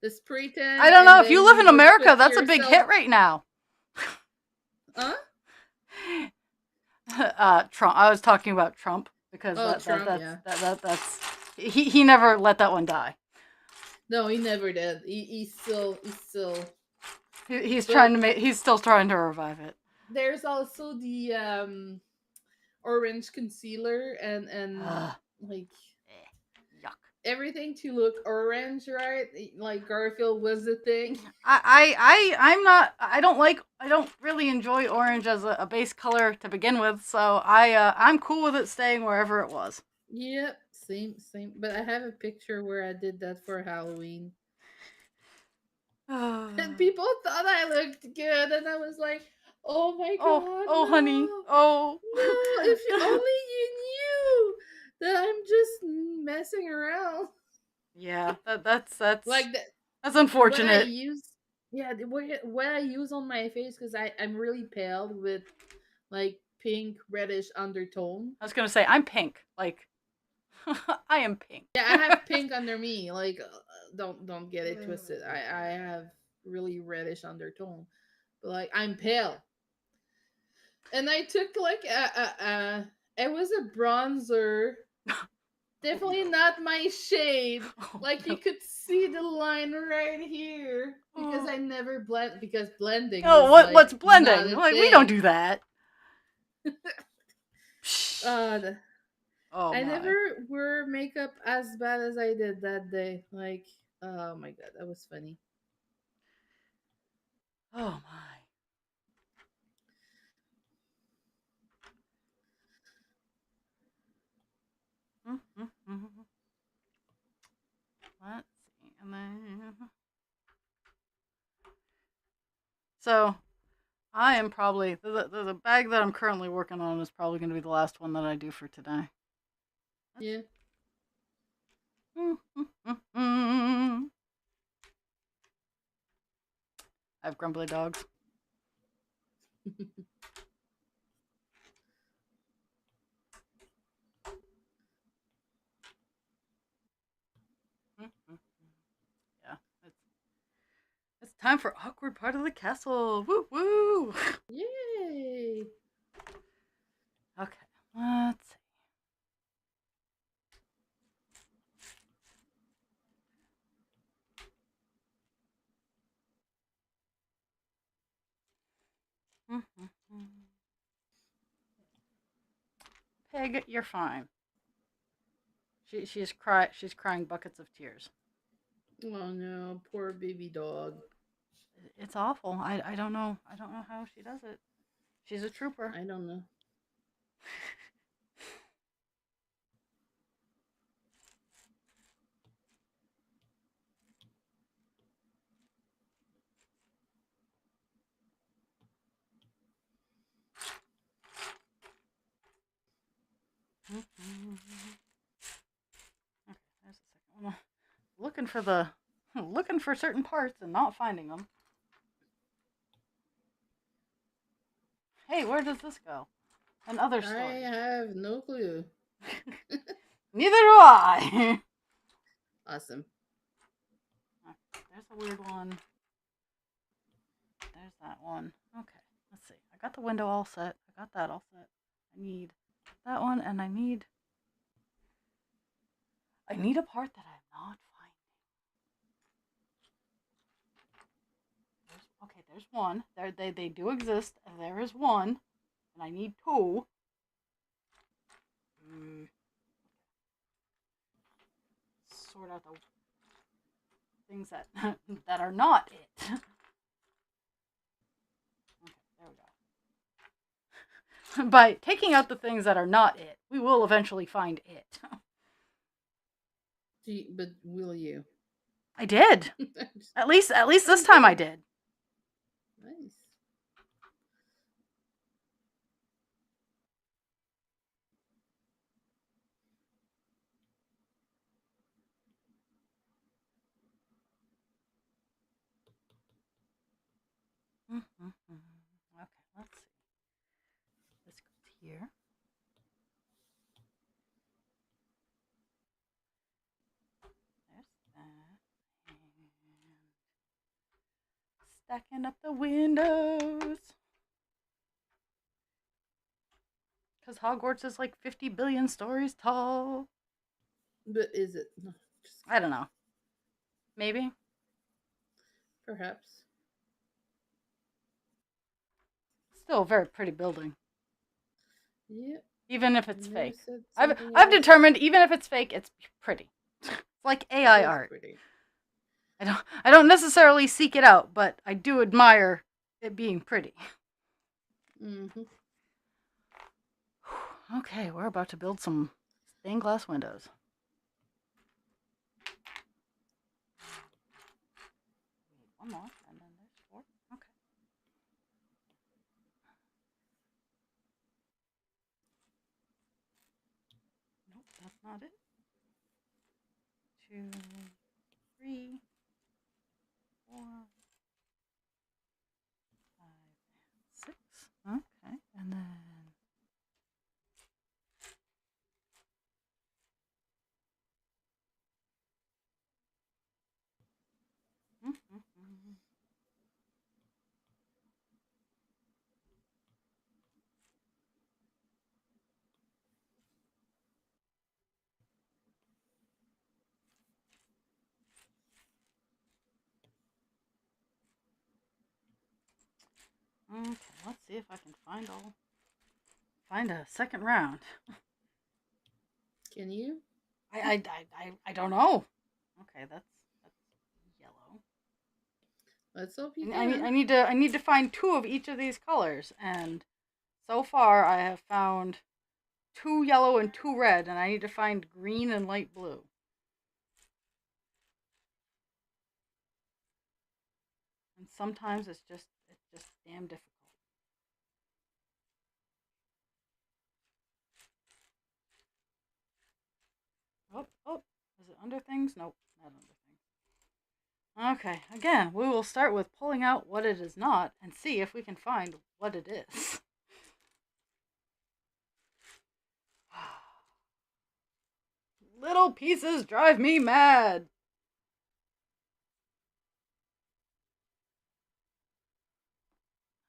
the spray I tan, don't and know if you then live you in would America, put that's a big hit yourself, right now. huh? Trump. I was talking about Trump because Oh, Trump, yeah. that's he never let that one die. No, he never did. He's still. But He's still trying to revive it. there's also the orange concealer and Ugh, like yuck. everything to look orange, right? Like Garfield was the thing. I'm not. I don't really enjoy orange as a base color to begin with. So I'm cool with it staying wherever it was. Yep, same. But I have a picture where I did that for Halloween. And oh, people thought I looked good, and I was like, "Oh my god, oh, honey, no, oh. no! If you only you knew that I'm just messing around." Yeah, Like that, that's what I unfortunate. use, yeah, what I use on my face because I'm really pale with like pink reddish undertone. I was gonna say I'm pink. Like I am pink. Yeah, I have pink under me. Like, don't get it twisted. I have really reddish undertone, but like I'm pale, and I took like it was a bronzer. Oh Definitely no. not my shade. Oh Like you no. could see the line right here because Oh, I never blend because blending oh, was like what's not blending? a Like we don't thing. do that. Psh. Uh, Oh I my. never wore makeup as bad as I did that day. Like, oh my god, that was funny. Oh my. Mm-hmm. Let's see. And then So I am probably the bag that I'm currently working on is probably going to be the last one that I do for today. Yeah. I have grumbly dogs. Yeah, it's time for awkward part of the castle. Woo woo. Yay. Okay, let's see. Pig, you're fine. She's crying buckets of tears. Oh no, poor baby dog. It's awful. I don't know. I don't know how she does it. She's a trooper. I don't know. Okay, there's the second one. Looking for certain parts and not finding them. Hey, where does this go? Another I story. have no clue. Neither do I. Awesome. There's a weird one. There's that one. Okay, let's see. I got the window all set. I got that all set. I need that one, and I need a part that I'm not finding. There's one. They do exist. There is one, and I need two. Sort out the things that that are not it. Okay, there we go. By taking out the things that are not it, we will eventually find it. But will you? I did. At least this time I did. Nice. Okay, let's see. This goes here. There's that. And stacking up the windows. Because Hogwarts is like 50 billion stories tall. But is it? No, I don't know. Maybe. perhaps. Still a very pretty building. Yep. Even if it's You fake. said I've something else. determined even if it's fake, it's pretty. It's like AI It is art. pretty. I don't necessarily seek it out, but I do admire it being pretty. Mm-hmm. Okay, we're about to build some stained glass windows. One more, and then there's four. Okay. Nope, that's not it. 2, 3, 4, 5, 6. Okay, and then. Okay, let's see if I can find a second round. Can you? I don't know. Okay, that's yellow. Let's hope you I can. I need to find 2 of each of these colors, and so far I have found 2 yellow and 2 red, and I need to find green and light blue. And sometimes it just damn difficult. Oh, is it under things? Nope, not under things. Okay, again, we will start with pulling out what it is not and see if we can find what it is. Little pieces drive me mad.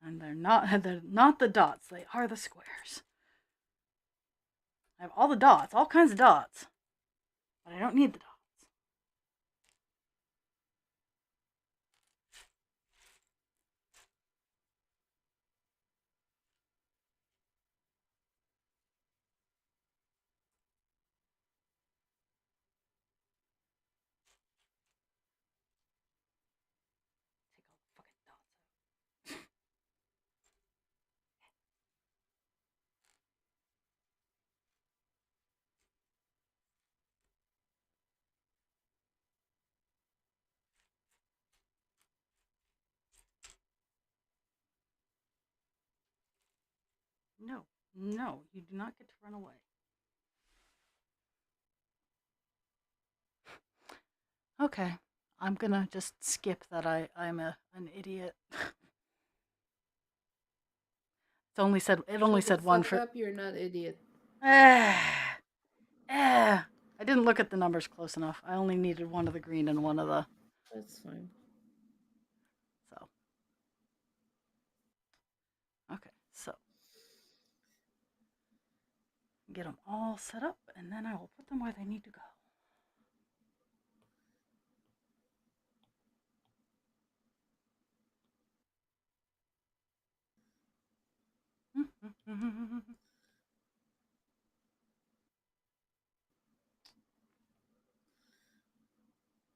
And they're not the dots, they are the squares. I have all the dots, all kinds of dots. But I don't need the dots. Take all the fucking dots out. No, no, you do not get to run away. Okay, I'm gonna just skip that I'm an idiot. It only said one for. Up, you're not idiot. I didn't look at the numbers close enough. I only needed one of the green and one of the. That's fine. So. Okay, so. Get them all set up, and then I will put them where they need to go.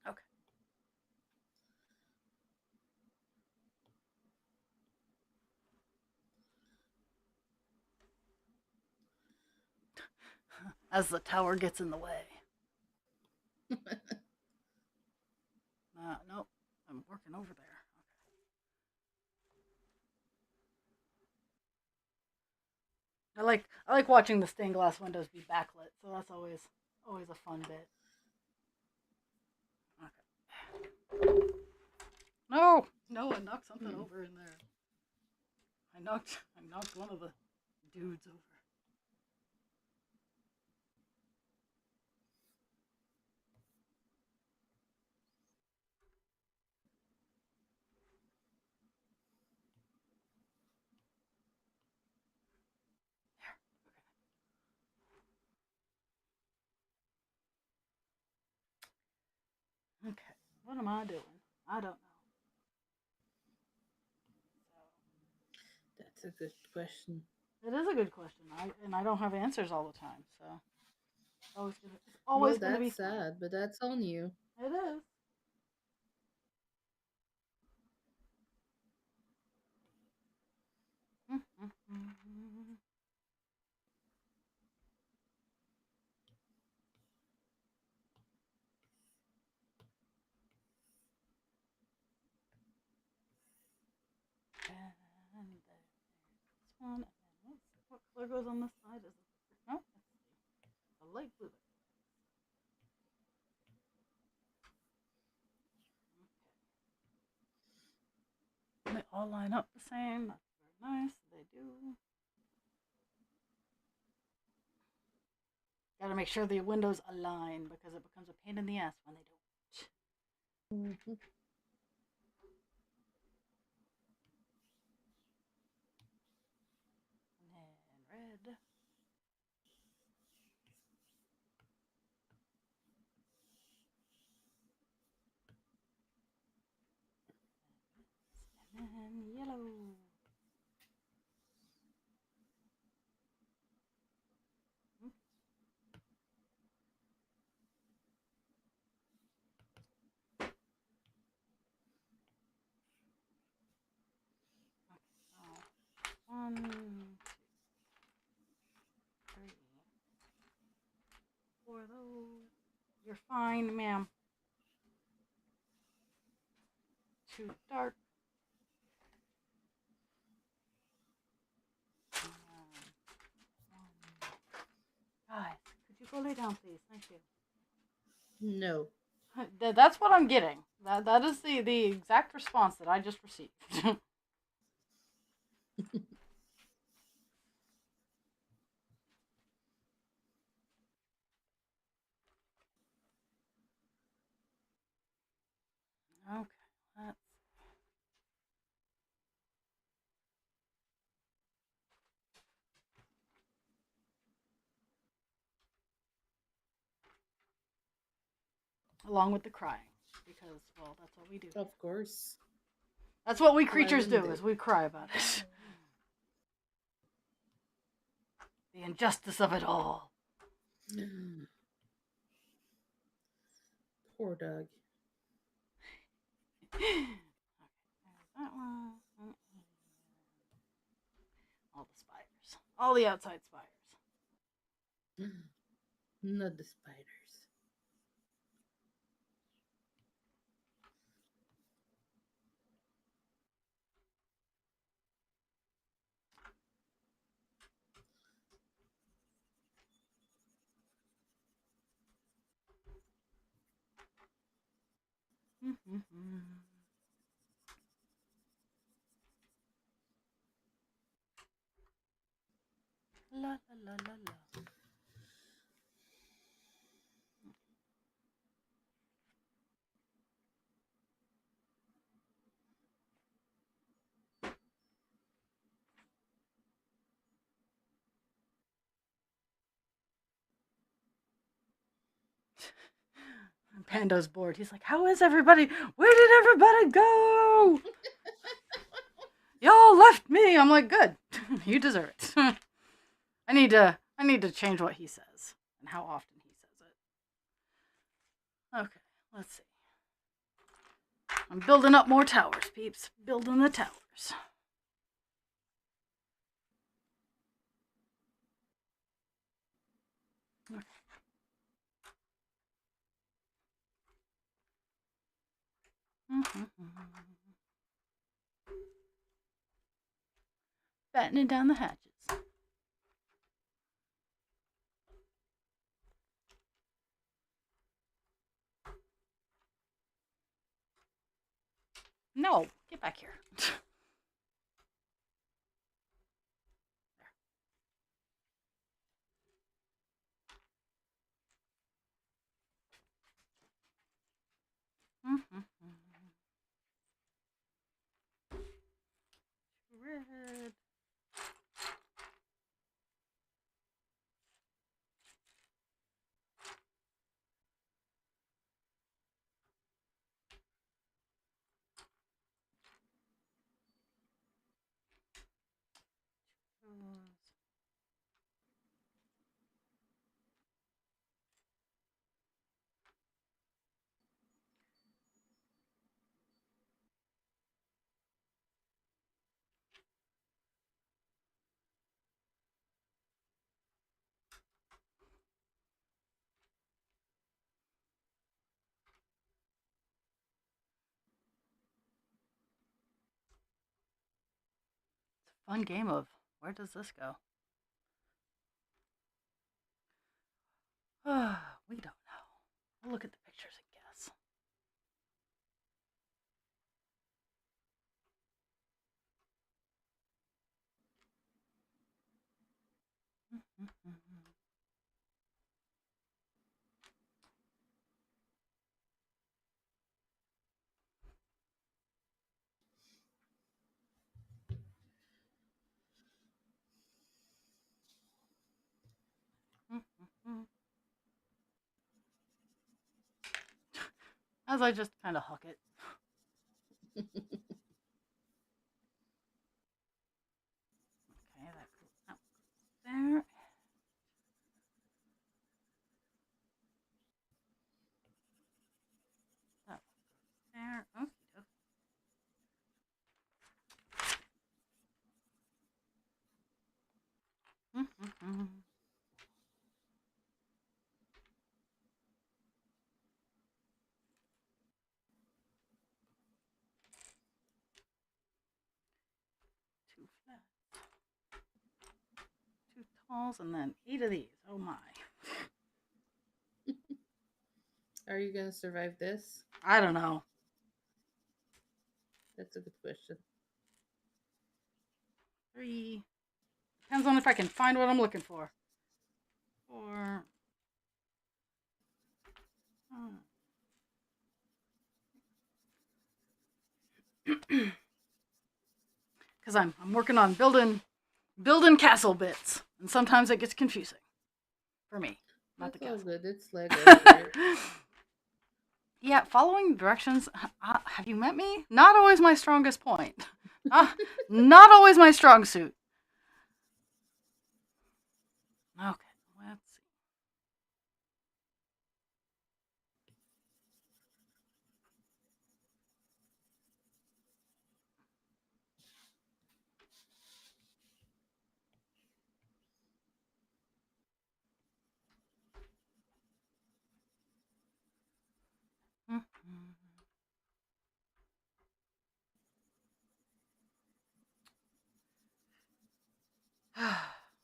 Okay. As the tower gets in the way. Nope. I'm working over there. Okay. I like watching the stained glass windows be backlit, so that's always a fun bit. Okay. No, I knocked something over in there. I knocked one of the dudes over. Okay, what am I doing? I don't know. That's a good question. It is a good question. I don't have answers all the time, so it's always gonna be that's sad, but that's on you. It is. And there's this one. And then what color goes on this side? Is it no? It's the light blue. Okay. They all line up the same. That's very nice. They do. Gotta make sure the windows align because it becomes a pain in the ass when they don't. Mm-hmm. And red. And then yellow. One, 2, 3, 4 of those. You're fine, ma'am. Too dark. Go lay down, please. Thank you. No. That's what I'm getting. That is the exact response that I just received. Okay, let's. Along with the crying, because well, that's what we do. Of course. That's what we Why creatures wouldn't do, they? is we cry about it. The injustice of it all. Poor dog. Okay, there's that one. All the spiders. All the outside spiders. Not the spiders. La la la la la. Pando's bored. He's like, "How is everybody? Where did everybody go? Y'all left me." I'm like, "Good. You deserve it." I need to change what he says and how often he says it. Okay, let's see. I'm building up more towers, peeps. Building the towers. Okay. Battening down the hatches. No, get back here. Red. Fun game of where does this go? We don't know. We'll look at the pictures and guess. As I just kind of huck it. Okay, that goes out there. That goes there. Okay. Two flat. Two talls and then 8 of these. Oh my. Are you gonna survive this? I don't know. That's a good question. 3. Depends on if I can find what I'm looking for. 4. Because I'm working on building castle bits, and sometimes it gets confusing for me. Not That's the all castle. good. It's Legos, right? Yeah, following directions. Have you met me? Not always my strongest point. Not always my strong suit. Okay, let's see.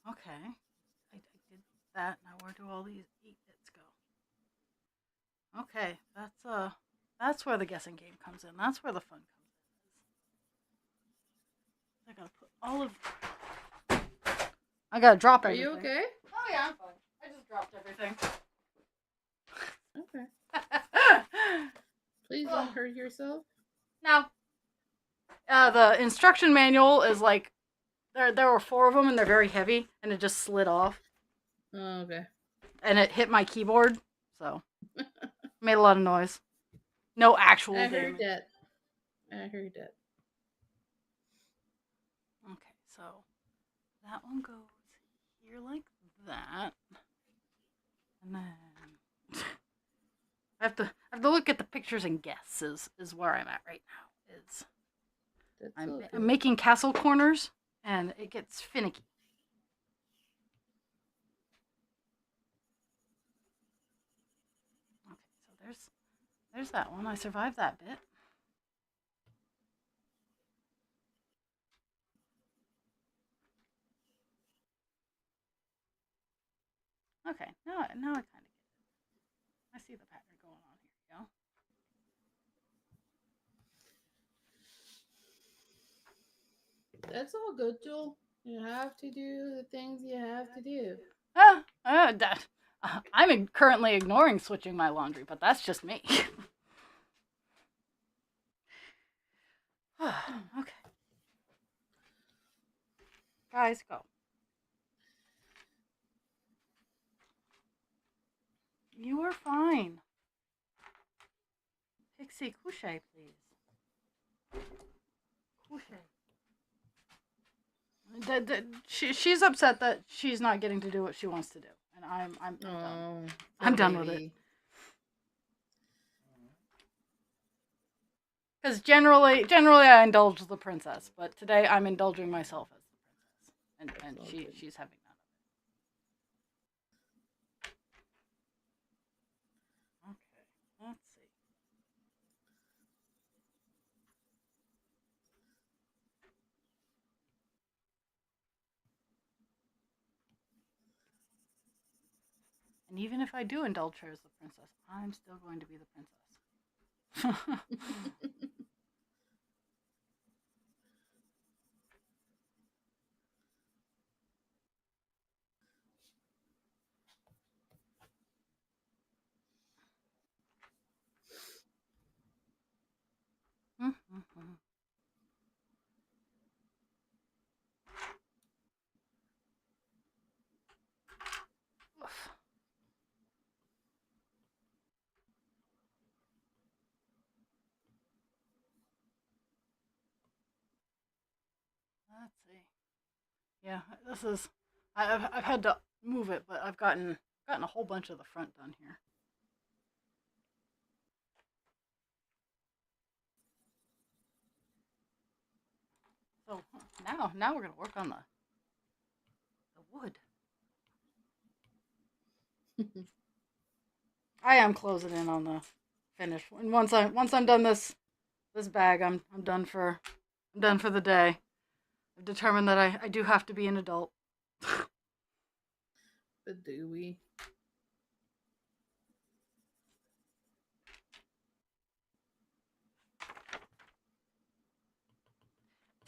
Okay, I did that. Now where do all these 8 bits go? Okay, that's where the guessing game comes in. That's where the fun comes in. I gotta put all of. I gotta drop Are everything. you okay? Oh yeah, I'm fine. I just dropped everything. Okay. Please don't hurt yourself. Now, the instruction manual is like there were 4 of them and they're very heavy and it just slid off Oh, okay. and it hit my keyboard, so made a lot of noise. No actual I damage. heard that. I heard that. Okay, so that one goes here like that, and then I have to look at the pictures and guess is where I'm at right now. Is That's I'm okay. making castle corners and it gets finicky. Okay, so there's that one. I survived that bit. Okay, now I kind of get it. I see the pattern going on here. That's all good, Joel. You have to do the things you have to do. I'm currently ignoring switching my laundry, but that's just me. Okay. Guys, go. You are fine. Pixie, couche, please. Couche. She's upset that she's not getting to do what she wants to do, and I'm done. Oh, I'm done baby. with it. Because generally I indulge the princess, but today I'm indulging myself as the princess, and she's having none of it. Okay, let's see. And even if I do indulge her as the princess, I'm still going to be the princess. Let's see. Yeah, this is. I've had to move it, but I've gotten a whole bunch of the front done here. So now we're gonna work on the wood. I am closing in on the finish. And once I'm done this bag, I'm done for the day. I've determined that I do have to be an adult. But do we?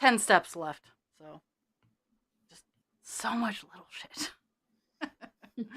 10 steps left. So just so much little shit. Okay.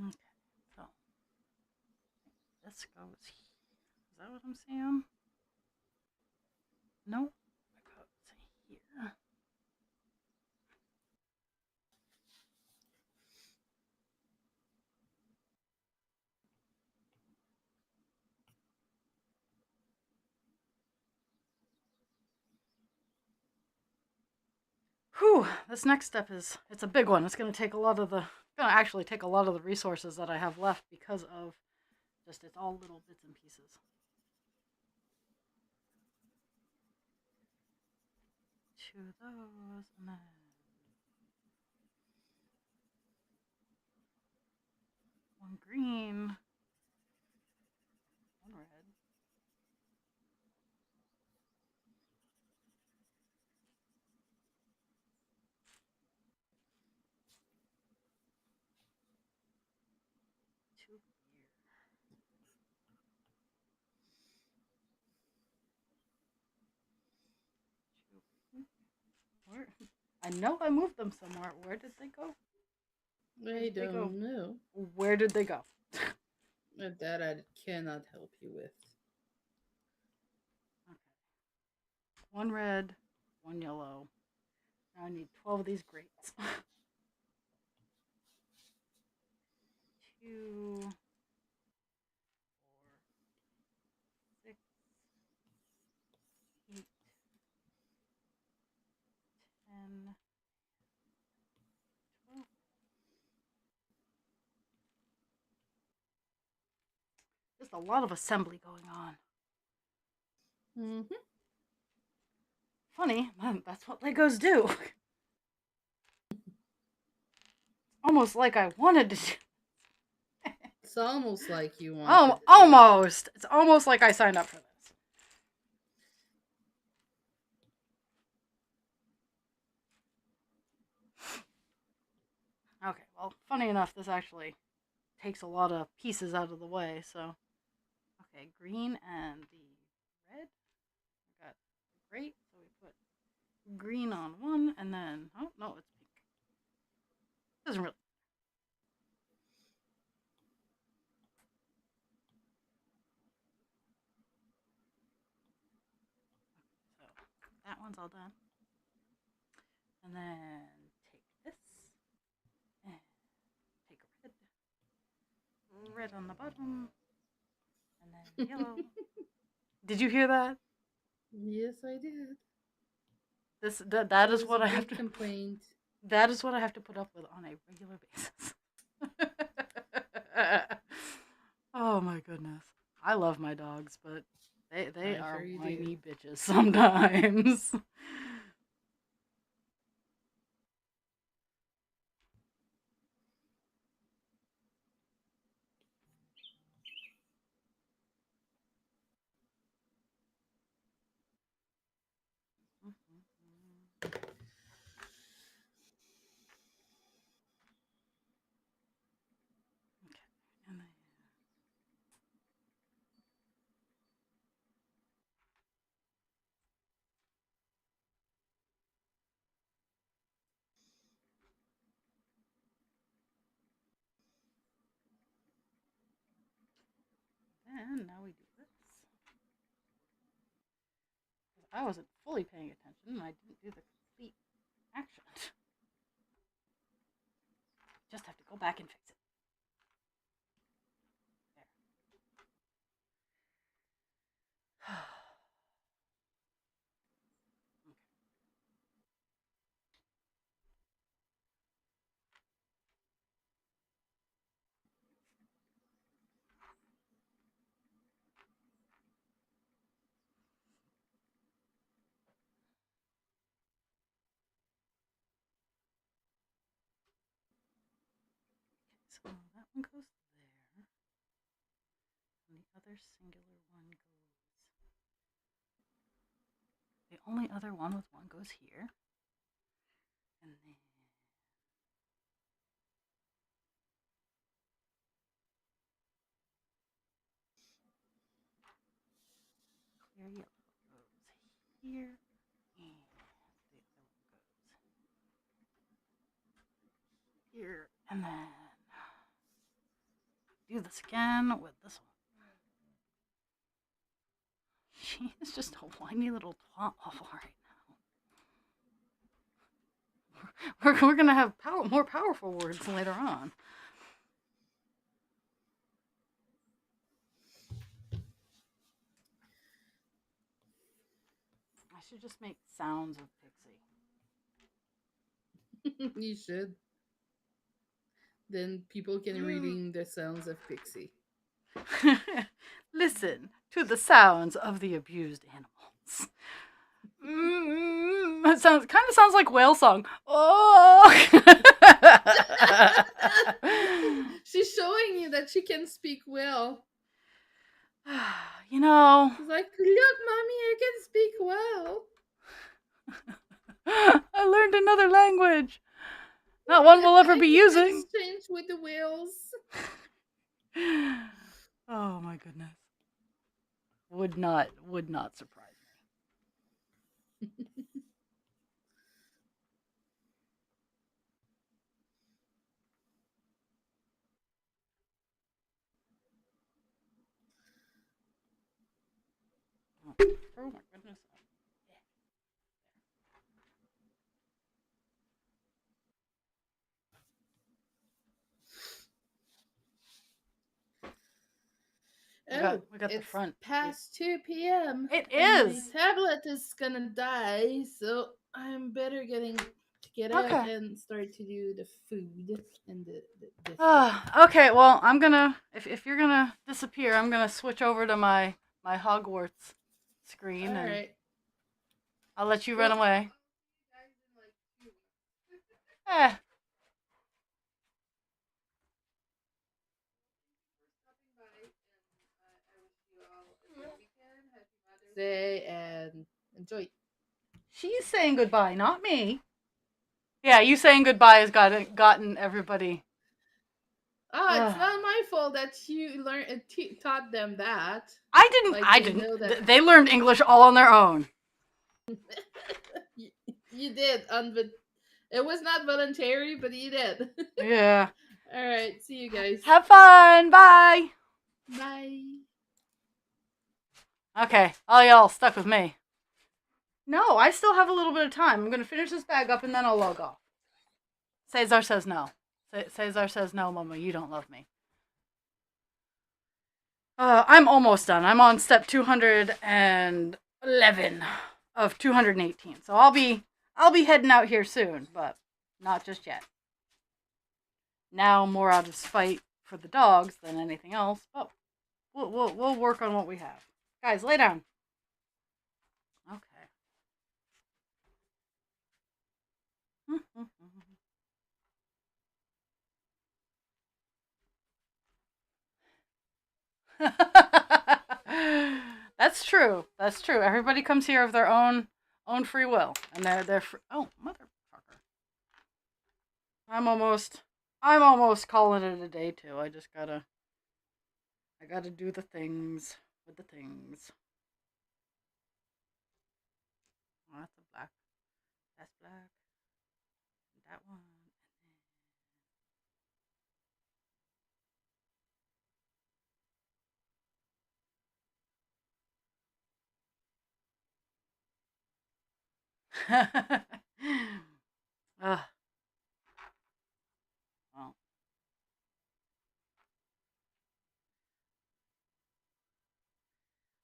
Okay, so this goes here. Is that what I'm seeing? No, it goes here. Whew, this next step it's a big one. It's gonna take a lot of the gonna actually take a lot of the resources that I have left because of just it's all little bits and pieces. Two of those and then one green, one red. Two here. Two. Where? I know I moved them somewhere. Where did they go? I don't know. Where did they go? That I cannot help you with. Okay. One red, one yellow. Now I need 12 of these grates. Two, 4, 6, 8, 10, 12. Just a lot of assembly going on. Mm-hmm. Funny, that's what Legos do. Almost like I wanted to do. It's almost like you wanted. Oh, almost. It's almost like I signed up for this. Okay, well, funny enough, this actually takes a lot of pieces out of the way, so. Okay, green and the red. We got great, so we put green on one, and then, oh, no, it's pink. Doesn't really. So, that one's all done. And then take this, and take red on the bottom, and then yellow. Did you hear that? Yes, I did. That is what I have to complaint. That is what I have to put up with on a regular basis. Oh my goodness. I love my dogs, but they I'm are sure you whiny do. bitches sometimes. Okay. And then now we do this. I wasn't fully paying attention and I didn't do the complete action. Just have to go back and fix it. There. So that one goes there. And the other singular one goes. The only other one with one goes here. And then. Clear yellow goes here. And the other one goes here. And then do this again with this one. She is just a whiny little twat waffle right now. We're going to have more powerful words later on. I should just make sounds of Pixie. You should. Then people can reading the sounds of Pixie. Listen to the sounds of the abused animals. It kind of sounds like whale song. Oh. She's showing you that she can speak well. You know. She's like, look, mommy, I can speak well. I learned another language. Not one we'll ever be using. Exchange with the whales. Oh my goodness. Would not surprise me. Oh my goodness. We got the front. Past 2 p.m. It is. My tablet is gonna die, so I'm better get out and start to do the food and the okay, well, I'm gonna if you're gonna disappear, I'm gonna switch over to my Hogwarts screen. All right. I'll let you run away. Eh. Say and enjoy. She's saying goodbye, not me. Yeah, you saying goodbye has gotten everybody. Oh, it's not my fault that you taught them that. I didn't. Like, I didn't. They learned English all on their own. You did, it was not voluntary, but you did. Yeah. All right. See you guys. Have fun. Bye. Bye. Okay, all y'all stuck with me. No, I still have a little bit of time. I'm gonna finish this bag up and then I'll log off. Cesar says no. Cesar says no, Mama, you don't love me. I'm almost done. I'm on step 211 of 218. So I'll be heading out here soon, but not just yet. Now more out of spite for the dogs than anything else, but we'll work on what we have. Guys, lay down. Okay. That's true. That's true. Everybody comes here of their own free will, and they're free. Oh, motherfucker! I'm almost calling it a day too. I gotta do the things with the things. Oh, that's a black. That's black. That one. Ugh. Well.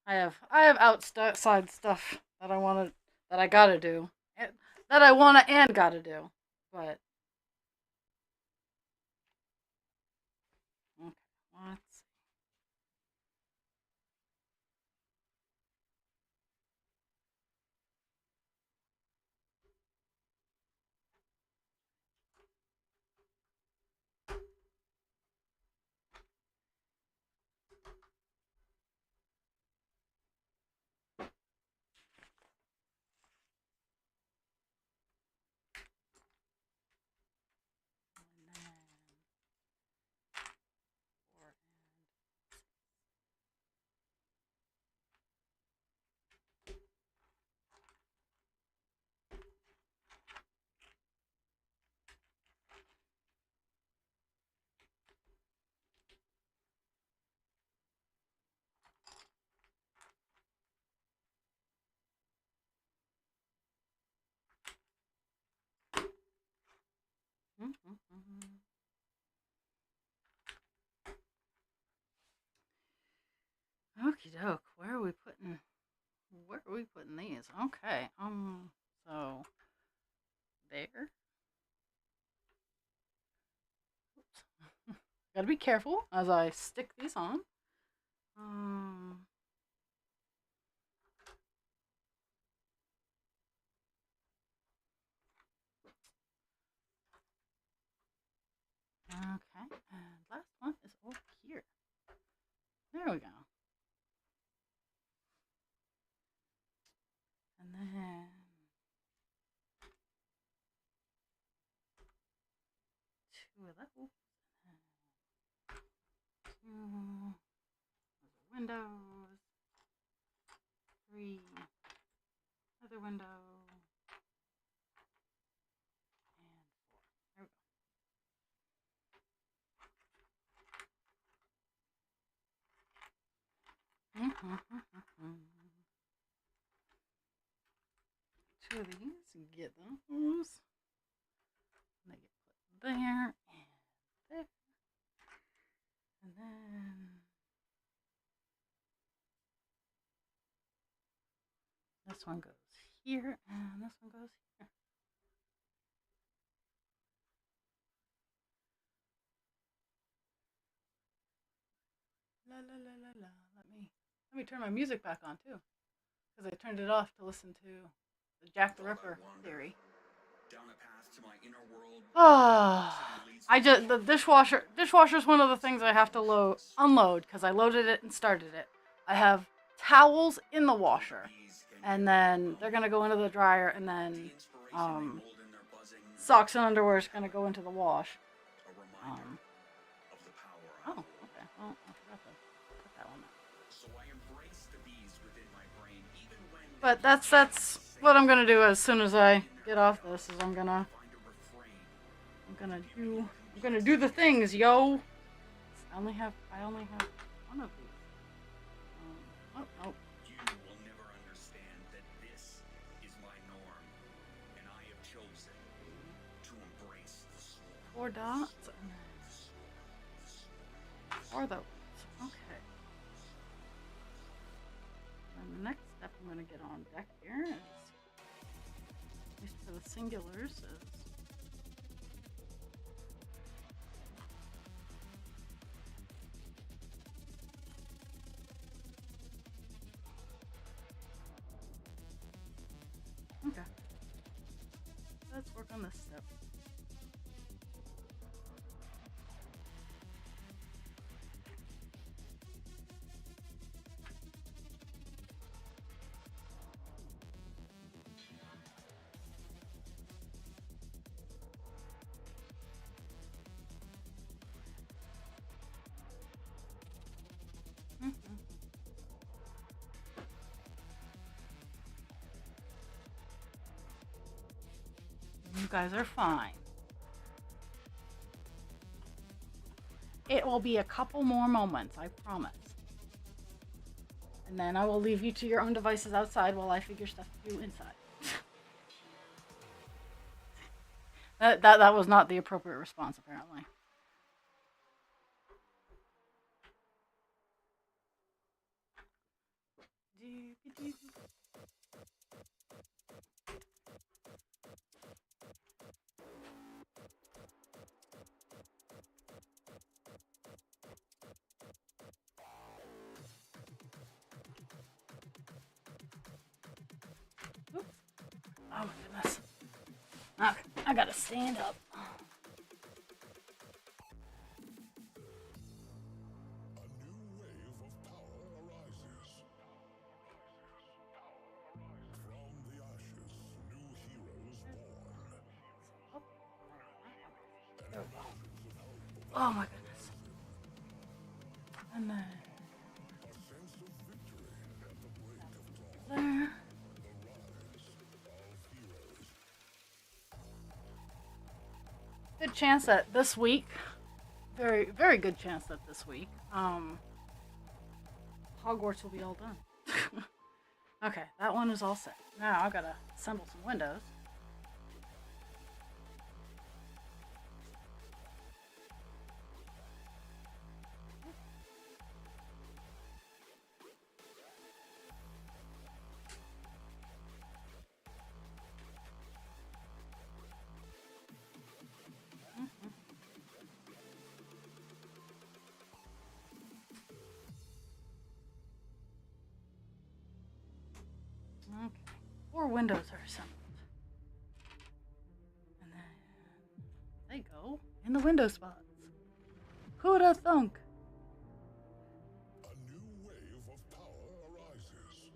I have outside stuff that I gotta do, that I wanna and gotta do, but okay, let's see. Okie doke. Where are we putting? Where are we putting these? Okay. So there. Oops. Gotta be careful as I stick these on. Okay, and last one is over here. There we go. And then two of those. Two windows. Three other window. And four. There we go. Two of these, get those. And they get put there and there. And then this one goes here and this one goes here. La la la la la. Let me turn my music back on too, because I turned it off to listen to the Jack the Ripper theory. The dishwasher is one of the things I have to unload because I loaded it and started it. I have towels in the washer, and then they're gonna go into the dryer, and then socks and underwear is gonna go into the wash. Oh, okay. Well, I forgot to put that one up. But that's what I'm gonna do as soon as I get off this. Is I'm gonna do the things, yo. I only have one of these. Oh. You will never understand that this is my norm, and I have chosen to embrace the swarm. 4 dots and then 4 those. Okay. And the next step I'm gonna get on deck here is, at least for the singulars, is okay. Let's work on this step. You guys are fine. It will be a couple more moments, I promise. And then I will leave you to your own devices outside while I figure stuff to do inside. That was not the appropriate response, apparently. Oops. Oh my goodness. Okay, I gotta stand up. Oh my goodness. And then there. Good chance that this week, very, very good chance that this week, Hogwarts will be all done. Okay, that one is all set. Now I gotta assemble some windows. Okay. 4 windows are assembled. And then they go in the window spots. Who'da thunk? A new wave of power arises.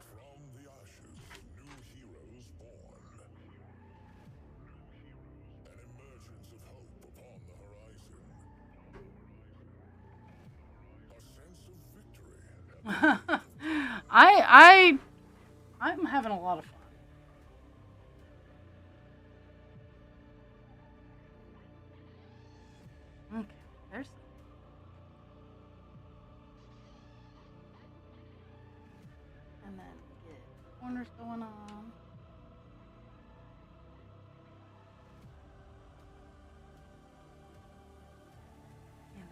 From the ashes, new heroes born. An emergence of hope upon the horizon. A sense of victory. I'm having a lot of fun. Okay, there's. And then get corners going on. And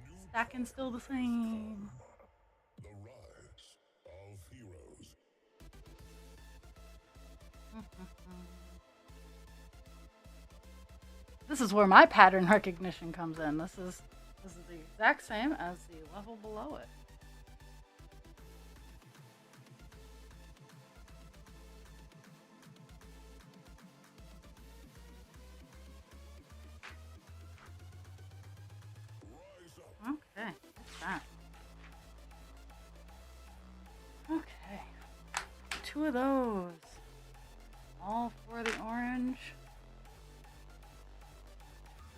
then stacking still the same. The rise of heroes. This is where my pattern recognition comes in. This is the exact same as the level below it. Okay, that's that. Okay, 2 of those. All for the orange.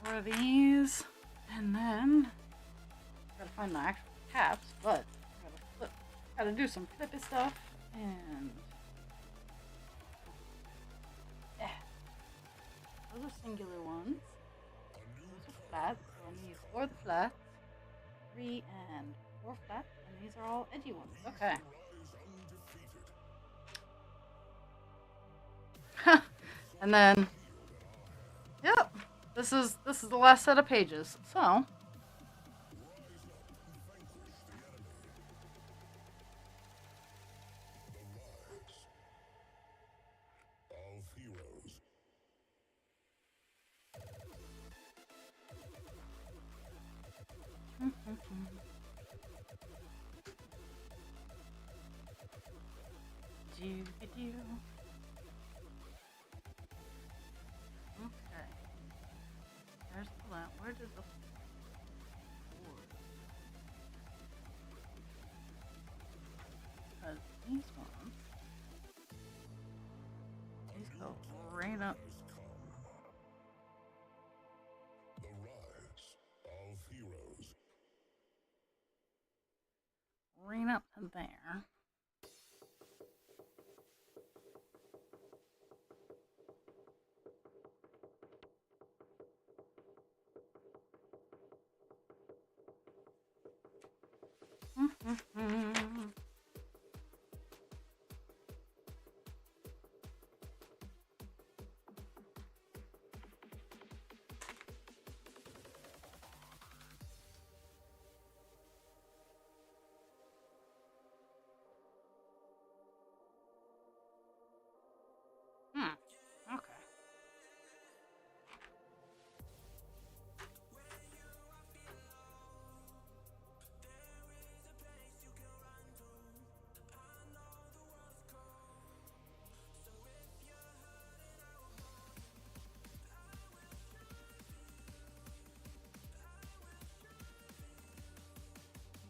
4 of these. And then, gotta find the actual caps, but gotta do some flippy stuff. And, yeah. Those are singular ones. Those are flats, so I need 4 of the flats. 3 and 4 flats, and these are all edgy ones. Okay. And then, yep, this is the last set of pages. So, do. Okay. There's the lamp. Where did the because these ones, these go right up. The rise of heroes. Right up to there. Okay.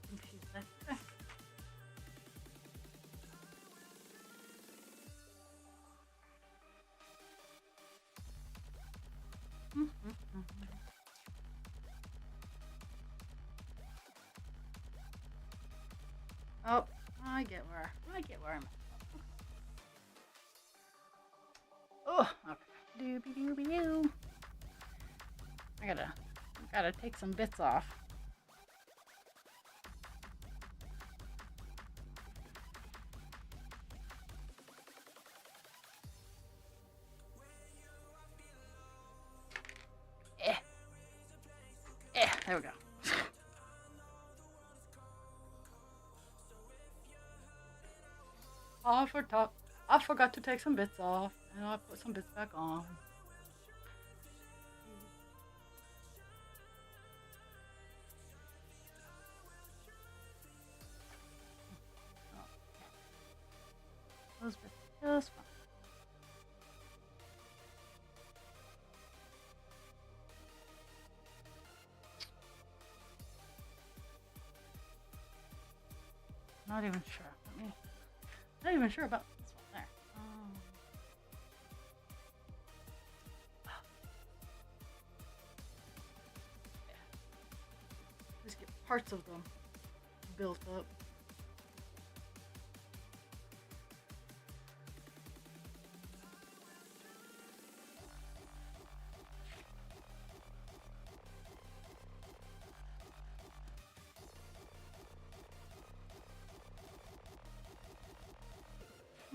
Confused that. Oh, I get where I'm at. Oh, okay. Doobie doobie doo. I gotta take some bits off. There we go. I forgot to take some bits off, and I put some bits back on. those bits just fine. Not even sure. Not even sure about this one there. Yeah. Just get parts of them built up.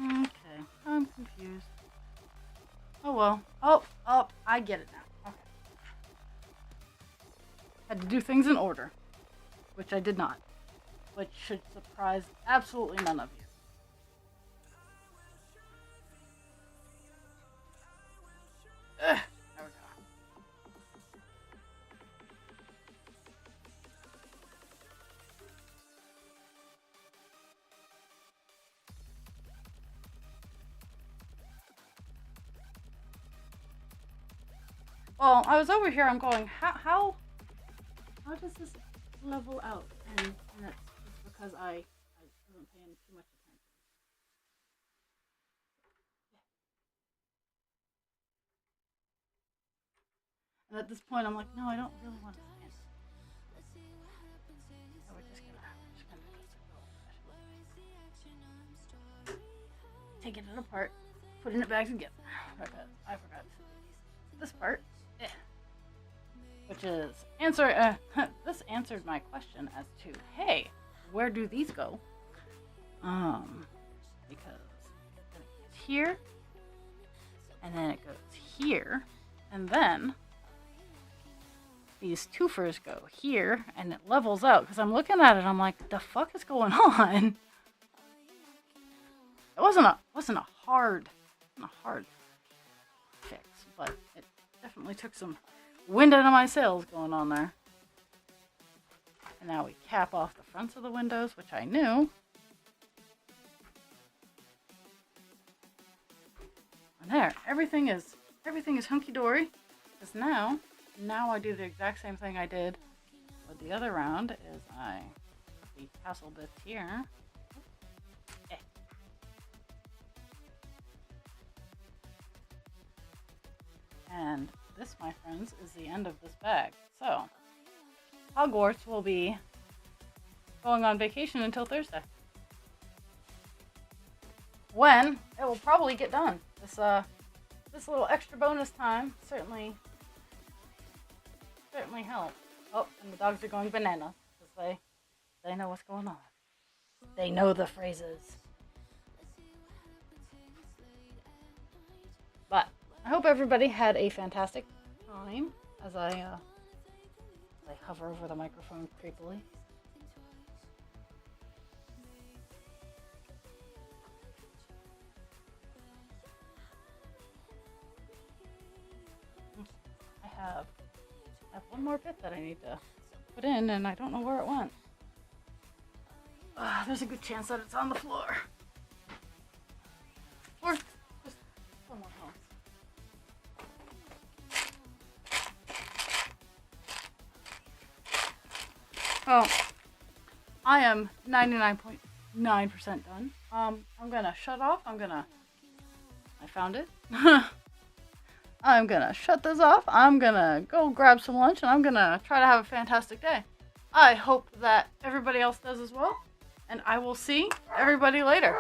Okay, I'm confused. Oh well. Oh, I get it now. Okay. Had to do things in order, which I did not. Which should surprise absolutely none of you. Ugh, there we go. Well, I was over here, I'm going, how does this level out? And that's just because I wasn't paying too much attention. And at this point, I'm like, no, I don't really want to stand. So we're just gonna taking it apart, putting it back together. Because I forgot this part. Which is this answered my question as to, hey, where do these go? Because then it goes here, and then it goes here, and then these twofers go here, and it levels out. Because I'm looking at it, I'm like, the fuck is going on? It wasn't a hard fix, but it definitely took some wind out of my sails going on there. And now we cap off the fronts of the windows, which I knew. And there, everything is hunky-dory. Because now I do the exact same thing I did with the other round, is I put the tassel bits here. And this, my friends, is the end of this bag. So, Hogwarts will be going on vacation until Thursday. When it will probably get done. This little extra bonus time certainly helped. Oh, and the dogs are going bananas because they know what's going on. They know the phrases. But I hope everybody had a fantastic time as I hover over the microphone creepily. I have one more bit that I need to put in, and I don't know where it went. There's a good chance that it's on the floor. Or just somewhere else. Oh, I am 99.9% done. I'm gonna shut off. I found it. I'm gonna shut this off. I'm gonna go grab some lunch, and I'm gonna try to have a fantastic day. I hope that everybody else does as well, and I will see everybody later.